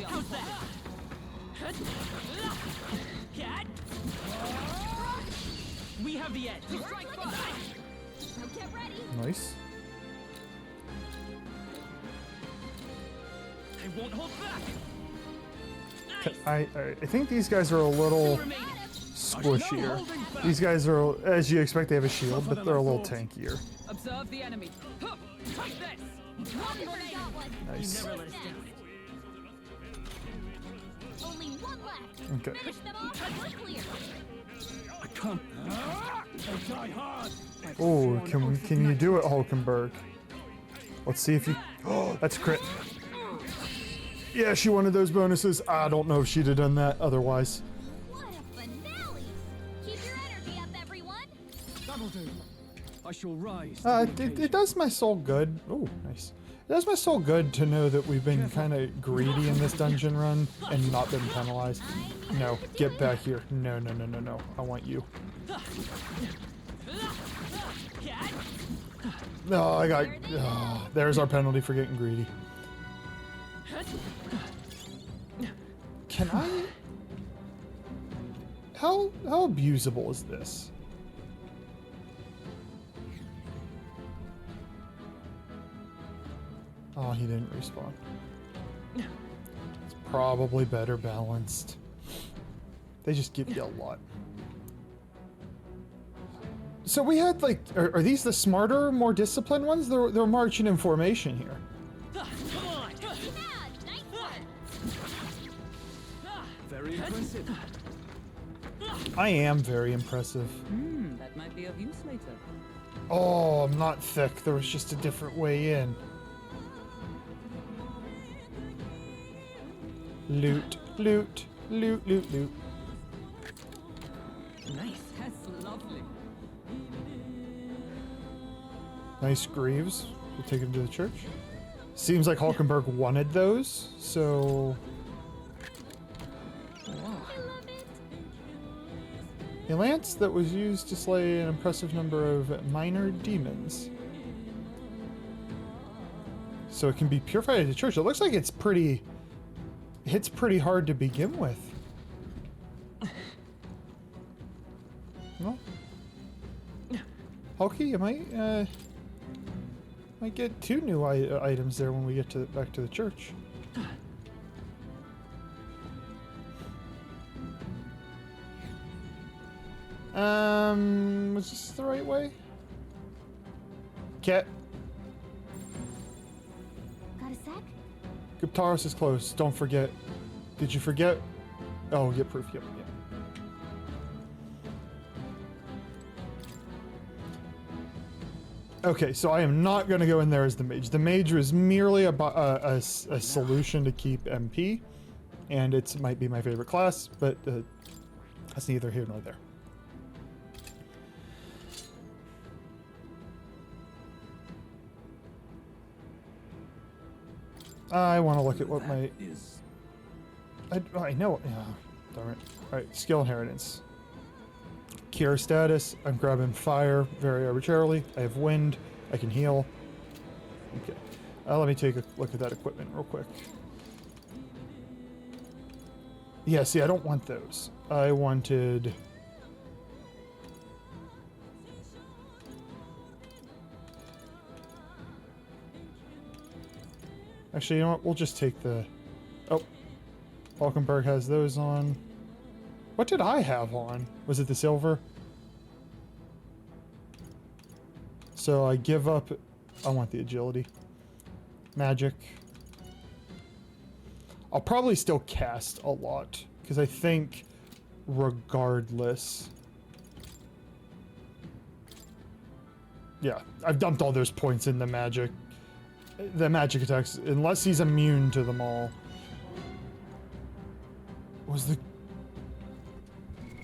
How's that? Cat. We have the edge. Strike first! Now get ready! Nice. I won't hold back. I think these guys are a little squishier. These guys are, as you expect, they have a shield, but they're a little tankier. Observe the enemy. Huh, take this. One grenade! Got one. Nice. Never let us down. Only one left! Okay. Finish them off and we're clear! I can't. I die hard. Oh, can you do it, Hulkenberg? Let's see if you... Oh, that's a crit. Yeah, she wanted those bonuses. I don't know if she'd have done that otherwise. What a finale! Keep your energy up, everyone! That'll do. I shall rise. It does my soul good. Oh, nice. It does my soul good to know that we've been kind of greedy in this dungeon run and not been penalized. No, get back here. No, no, no, no, no. I want you. Cat. No, I got... there's our penalty for getting greedy. Can I... How abusable is this? Oh, he didn't respawn. It's probably better balanced. They just give you a lot. So we had like, are these the smarter, more disciplined ones? They're marching in formation here. Come on! Yeah, nice one. Very impressive. I am very impressive. That might be of use later. Oh, I'm not thick. There was just a different way in. Loot, loot, loot, loot, loot. Nice. That's lovely. Nice greaves. We'll take him to the church. Seems like Hulkenberg wanted those, so... I love it. A lance that was used to slay an impressive number of minor demons. So it can be purified at the church. It looks like it's pretty... hits pretty hard to begin with. Well, Hulky, you might get 2 new items there when we get to back to the church. Was this the right way? Cat. Got a sec? Guptaris is close. Don't forget. Did you forget? Oh, get proof. Yep. Okay, so I am not going to go in there as the mage. The mage was merely a solution to keep MP, and it might be my favorite class, but that's neither here nor there. I want to look at what my... I know. Yeah, darn it. Alright, skill inheritance. Cure status. I'm grabbing fire very arbitrarily. I have wind. I can heal. Okay. Let me take a look at that equipment real quick. Yeah, see, I don't want those. I wanted... Actually, you know what? We'll just take the... Oh. Falkenberg has those on. What did I have on? Was it the silver? So I give up... I want the agility. Magic. I'll probably still cast a lot, because I think regardless... Yeah, I've dumped all those points in the magic. The magic attacks, unless he's immune to them all. Was the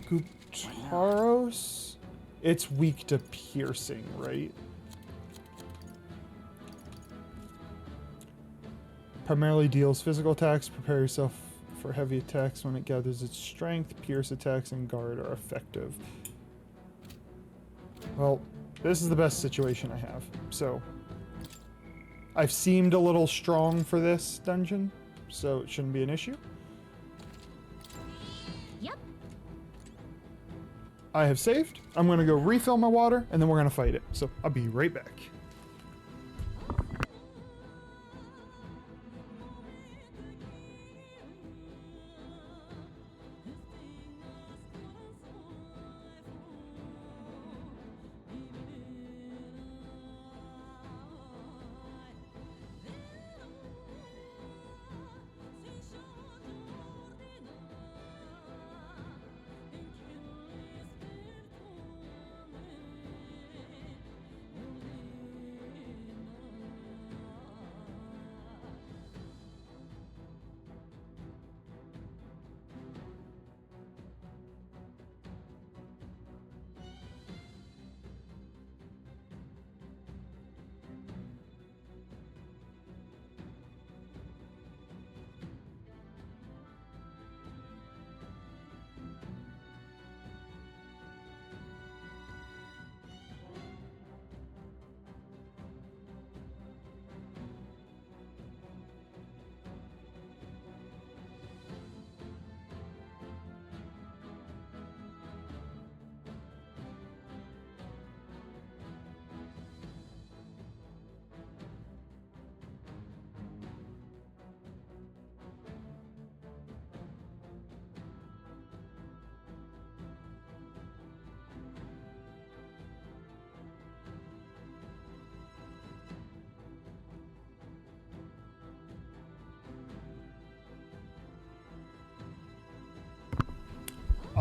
Guptaros? It's weak to piercing, right? Primarily deals physical attacks. Prepare yourself for heavy attacks when it gathers its strength. Pierce attacks and guard are effective. Well, this is the best situation I have, so... I've seemed a little strong for this dungeon, so it shouldn't be an issue. Yep. I have saved. I'm going to go refill my water, and then we're going to fight it. So I'll be right back.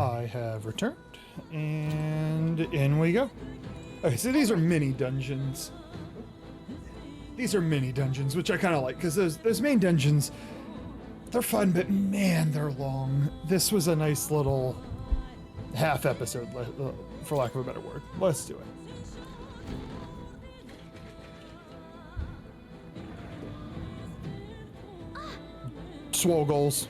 I have returned, and in we go. Okay, so these are mini dungeons. These are mini dungeons, which I kind of like, because those main dungeons, they're fun, but man, they're long. This was a nice little half episode, for lack of a better word. Let's do it. Swole goals.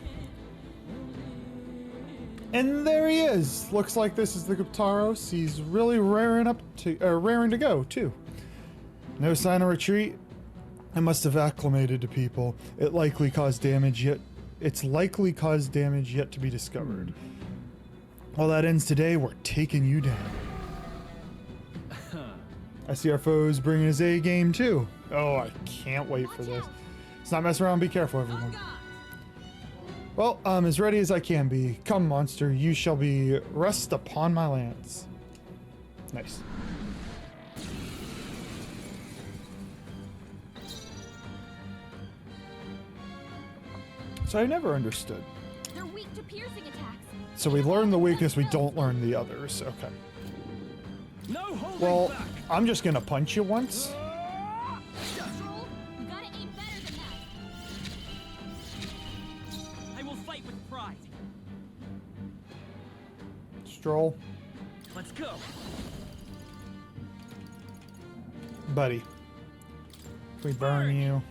And there he is. Looks like this is the Guptaros. He's really raring to go too. No sign of retreat. I must have acclimated to people. It's likely caused damage yet to be discovered. While that ends today, we're taking you down. I see our foes bringing his A game too. Oh, I can't wait for this. Let's not mess around. Be careful, everyone. Well, I'm as ready as I can be. Come, monster, you shall be rest upon my lance. Nice. So I never understood. They're weak to piercing attacks. So we learn the weakness, we don't learn the others. Okay. No holding Well, back. I'm just gonna punch you once. Stroll, you gotta aim better than that. I will fight with pride. Stroll. Let's go. Buddy. Can we burn you?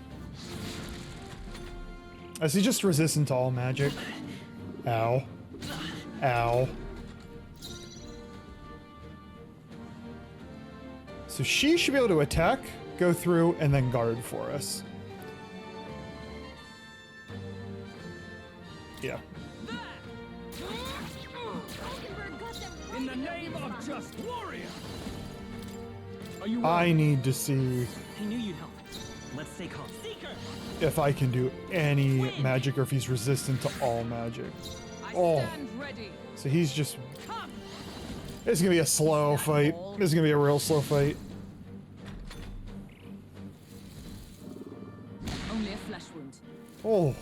Is he just resistant to all magic? Ow. Ow. So she should be able to attack, go through, and then guard for us. Yeah. Hulkenberg got them right In the name of just warrior. Are you I need to see I knew you'd help. Let's stay calm. Seeker! if I can do any magic or if he's resistant to all magic. I Oh. stand ready. So he's just... Come. This is gonna be a slow fight. This is gonna be a real slow fight. Only a flesh wound. Oh.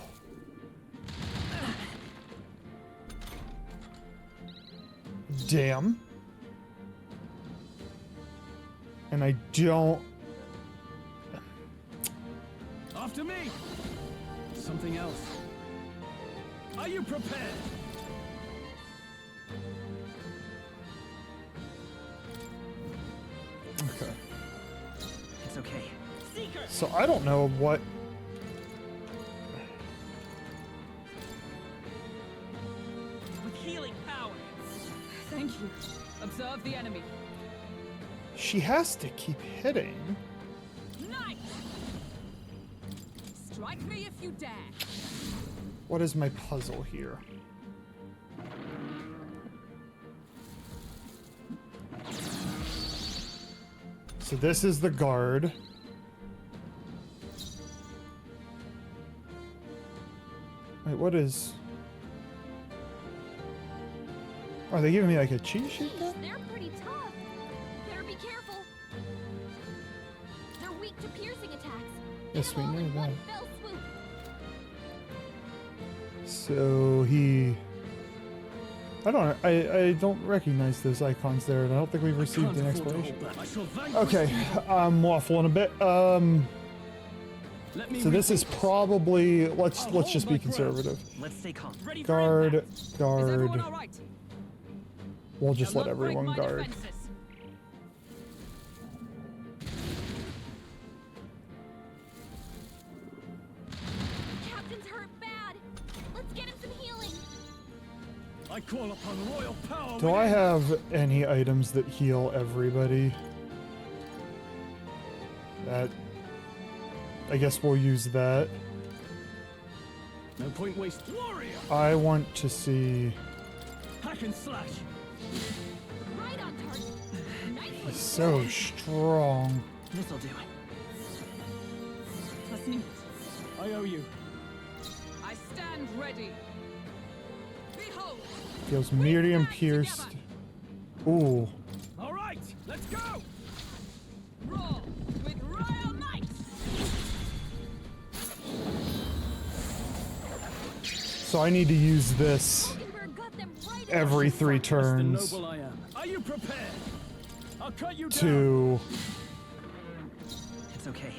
Damn. And I don't... After me. Something else. Are you prepared? Okay. It's okay. Seeker! So I don't know what... With healing power. Thank you. Observe the enemy. She has to keep hitting. Nice. Strike me if you dare. What is my puzzle here? So this is the guard. Wait, what is... Are they giving me like a cheat sheet there? They're pretty tough. Better be careful. They're weak to piercing attacks. Yes, we All knew in one that. fell swoop. So he... I don't recognize those icons there, and I don't think we've received an explanation. I shall vanquish Okay, you. I'm waffling a bit. Let me So this is refocus. probably... Let's I'll just hold be my breath. conservative. Let's stay calm. Ready for Guard, impact. Is everyone guard. all right? We'll just Now let not break everyone my guard. defenses. Captain's hurt bad. Let's get him some healing. I call upon royal power. Do I within. have any items that heal everybody? That... I guess we'll use that. No point waste. Warrior. I want to see... Hack and slash. Right on target. Nicely He's so strong. This'll do it. Let's meet. I owe you. I stand ready. Behold. Feels medium pierced. Ooh. All right, let's go. Roar with royal might. So I need to use this. Hulkenberg got them right every 3 That's the turns noble I am. Are you prepared? I'll cut you down. to, It's okay.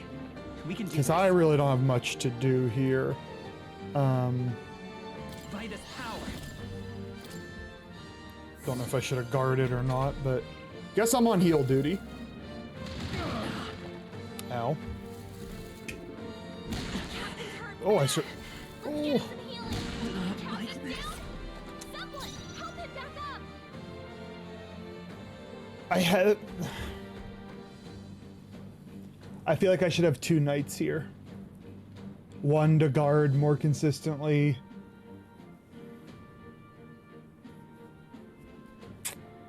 We can do because this. I really don't have much to do here. By this power. Don't know if I should have guarded or not, but guess I'm on heal duty. Ow. Oh, I should. Let's get him some healing. Captain's down. Someone, help him back up. I feel like I should have 2 knights here. One to guard more consistently.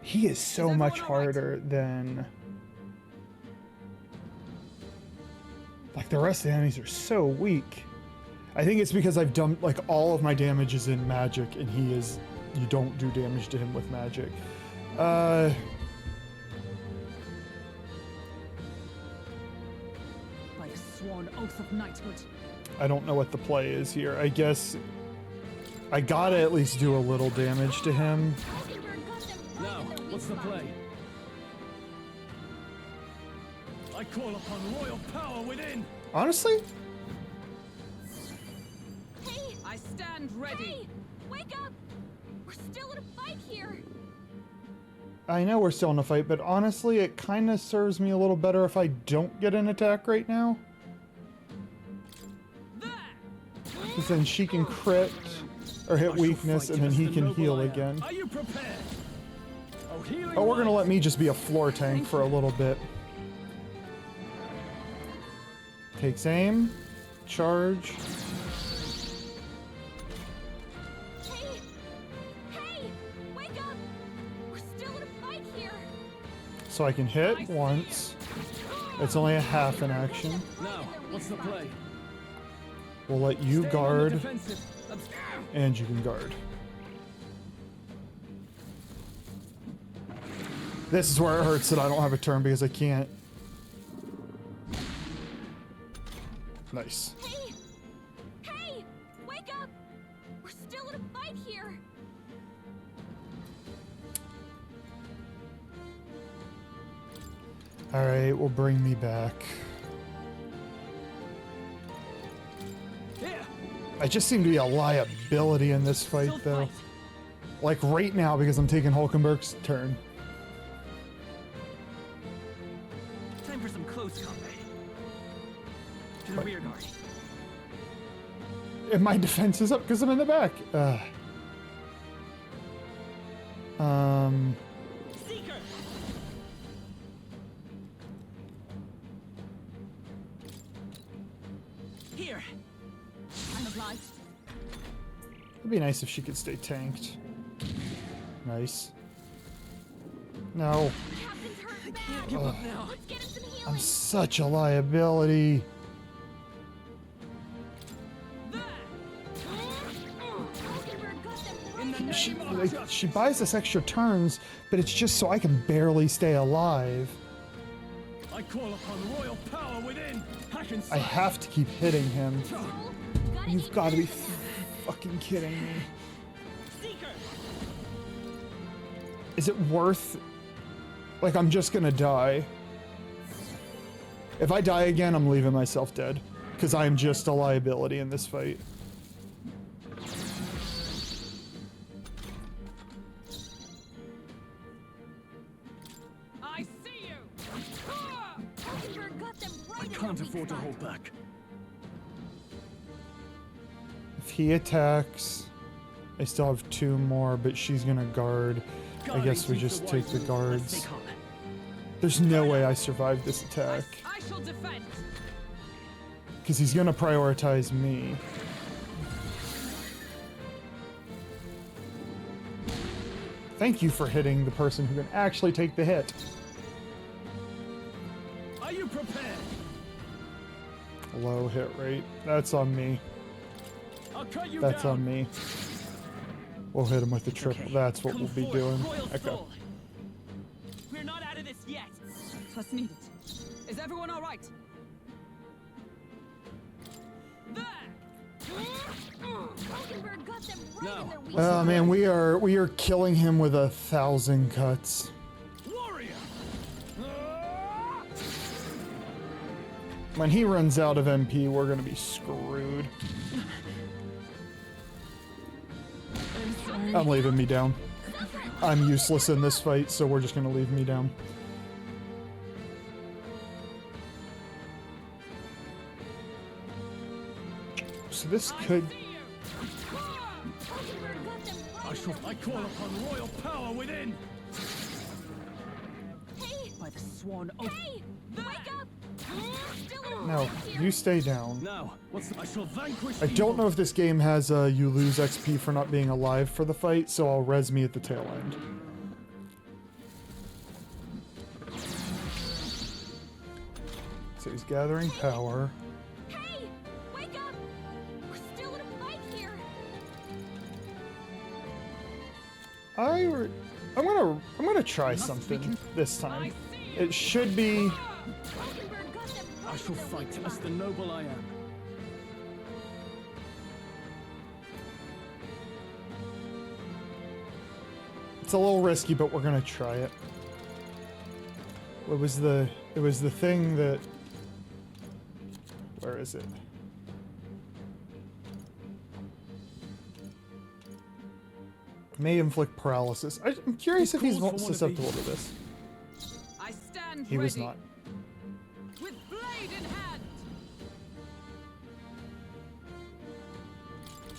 He is so much harder than... Like, the rest of the enemies are so weak. I think it's because I've dumped, like, all of my damage is in magic, and he is... You don't do damage to him with magic. Like sworn oath of knighthood. I don't know what the play is here. I guess I gotta at least do a little damage to him. Mockingbird got them right Now, in their weak what's the spot. play? I call upon royal power within. Honestly, Hey, I stand ready. hey, wake up. We're still in a fight here. I know we're still in a fight, but honestly, it kind of serves me a little better if I don't get an attack right now. Because then she can crit or hit weakness, and then he can heal again. Are you prepared? Oh, healing Oh, we're gonna light. let me just be a floor tank for a little bit. Takes aim, charge. Hey, hey, wake up. We're still in a fight here. So I can hit once. It's only a half an action. Now, what's the play? We'll let you Stay on the guard, defensive. and you can guard. This is where it hurts that I don't have a turn because I can't. Nice. Hey, hey, wake up. We're still in a fight here. Alright, will bring me back. Here. I just seem to be a liability in this fight, Still though. fight. Like right now, because I'm taking Hulkenberg's turn. Time for some close combat. To the rear guard. And my defense is up because I'm in the back. Seeker. Here. I'm obliged. It'd be nice if she could stay tanked. Nice. No. Captain's hurt bad. Can't give up now. Let's get him some healing. I'm such a liability. Mockingbird got them right in their She, weak like, she buys us extra turns, but it's just so I can barely stay alive. I call upon royal power within. Hack and I slash. have to keep hitting him. spot. Gotta You've eat got to be medicine. fucking kidding me. Seeker. Is it worth... Like, I'm just gonna die. If I die again, I'm leaving myself dead. Because I'm just a liability in this fight. I see you. Mockingbird got them right I in their can't weak afford to spot. hold back. If he attacks, I still have 2 more, but she's gonna guard. I guess we just take the Let's guards. stay calm. There's no way I survive this attack. I shall defend. Because he's gonna prioritize me. Thank you for hitting the person who can actually take the hit. Are you prepared? Low hit rate. That's on me. I'll cut you That's down. on me. We'll hit him with the triple. Okay. That's what Come we'll be forth, doing. Royal Okay. Soul. We're not out of this yet. What's needed? Is everyone all right? Mockingbird got got them right Now, in their weak Oh spot. man, we are killing him with 1,000 cuts. Warrior! When he runs out of MP, we're gonna be screwed. I'm leaving me down. I'm useless in this fight, so we're just gonna leave me down. So this could... I call upon royal power within! Hey, By the swan oath. hey, wake up! Still in a No, fight here. you stay down. Now, I shall vanquish I don't know if this game has you lose XP for not being alive for the fight, so I'll res me at the tail end. So he's gathering power. Hey, wake up! We're still in a fight here. I'm gonna try something this time. It should be... Falkenberg got them I right shall in their fight weak as spot. the noble I am. It's a little risky, but we're gonna try it. It was the thing that... Where is it? May inflict paralysis. I'm curious if he's calls for one of susceptible these. to this. I stand He was ready. not. With blade in hand.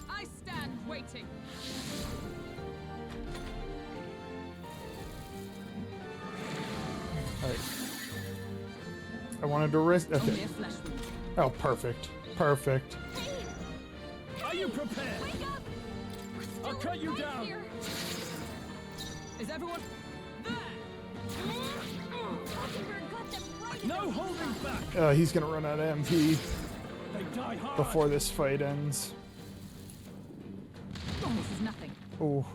I stand waiting. Alright. I wanted to risk... Only Okay. a flesh wound. Oh, perfect. Perfect. Are you prepared? Wake up! We're still I'll in cut a you fight down. here. Is everyone there? Falkenberg got them right in their No weak holding spot. back! He's gonna run out of MP They die hard! before this fight ends. Oh, this is nothing. Oh.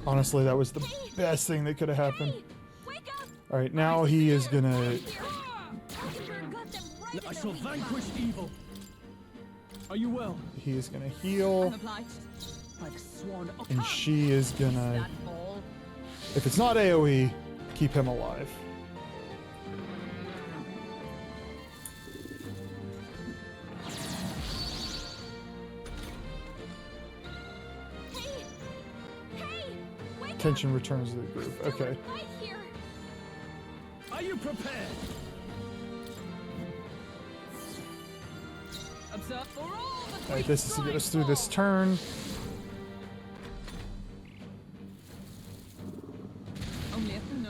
Honestly, that was the best thing that could have happened. Hey, wake up! Alright, now he is gonna... Here. Falkenberg got them right in I their shall weak spot. vanquish evil. Are you well? He is gonna I'm heal. obliged. By the swan oath. And she is Is gonna... that all? If it's not AoE, keep him alive. Hey, hey, wake up! Tension returns to the group. Still in Okay. a fight here. Are you prepared? Observe for all the Alright, this is to get us through this turn. Only a no.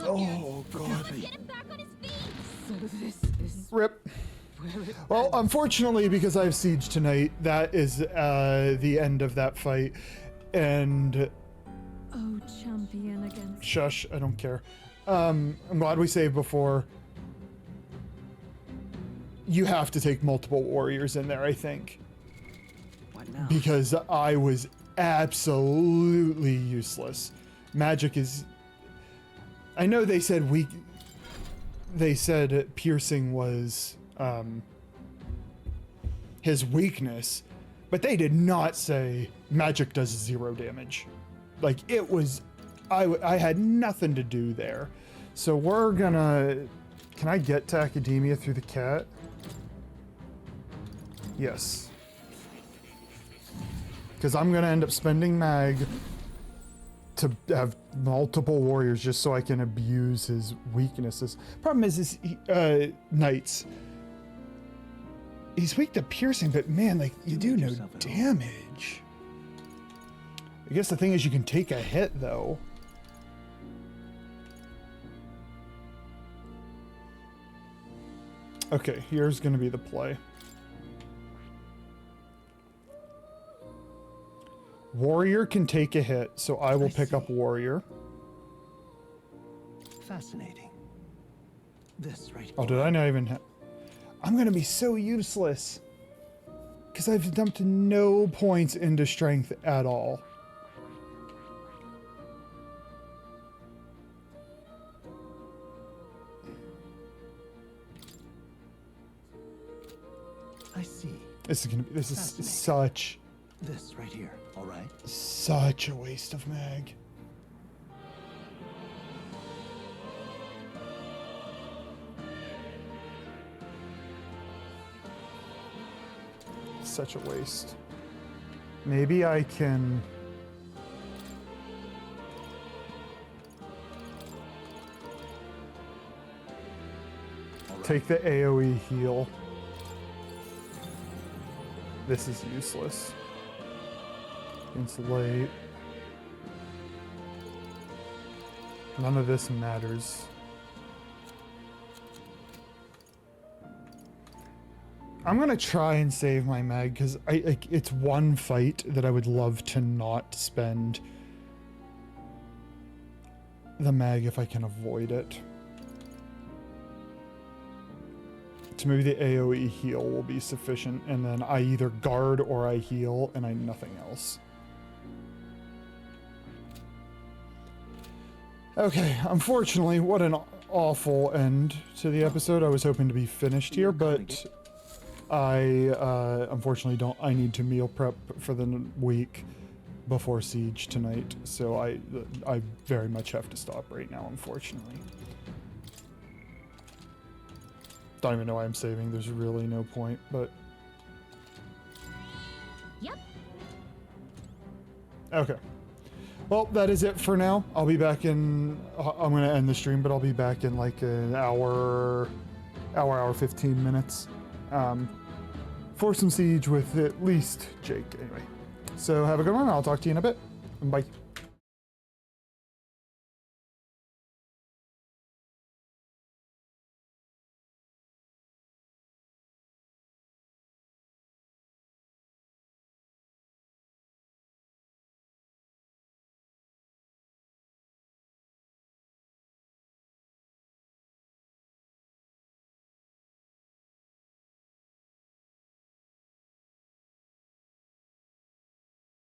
Oh, God. Get him back on his feet. So this is Rip. where it Well, unfortunately, because I have Siege tonight, that is the end of that fight. And Oh, champion against. shush, I don't care. I'm glad we saved before. You have to take multiple warriors in there, I think. What now? Because I was absolutely useless. Magic is... I know they said weak... They said piercing was his weakness, but they did not say magic does 0 damage. Like, it was... I had nothing to do there. So we're gonna... Can I get to Academia through the cat? Yes. Because I'm going to end up spending mag to have multiple warriors just so I can abuse his weaknesses. Problem is knights. He's weak to piercing, but man, like, you do no damage. I guess the thing is you can take a hit, though. Okay, here's going to be the play. Warrior can take a hit, so I will pick up Warrior. Fascinating. This right Oh, did I not even have... I'm gonna be so useless. Because I've dumped no points into strength at all. I see. This is such This right here, all right? such a waste of mag. Such a waste. Maybe I can take the AoE heal. This is useless. Insulate. None of this matters. I'm gonna try and save my mag because it's one fight that I would love to not spend the mag if I can avoid it. So maybe the AoE heal will be sufficient, and then I either guard or I heal, and I nothing else. Okay, unfortunately, what an awful end to the episode. I was hoping to be finished here, but I unfortunately don't. I need to meal prep for the week before Siege tonight, so I very much have to stop right now, unfortunately. Don't even know why I'm saving. There's really no point, but Yep. okay. Well, that is it for now. I'll be back in. I'm gonna end the stream, but I'll be back in like an hour 15 minutes, for some Siege with at least Jake. Anyway, so have a good one. I'll talk to you in a bit. Bye.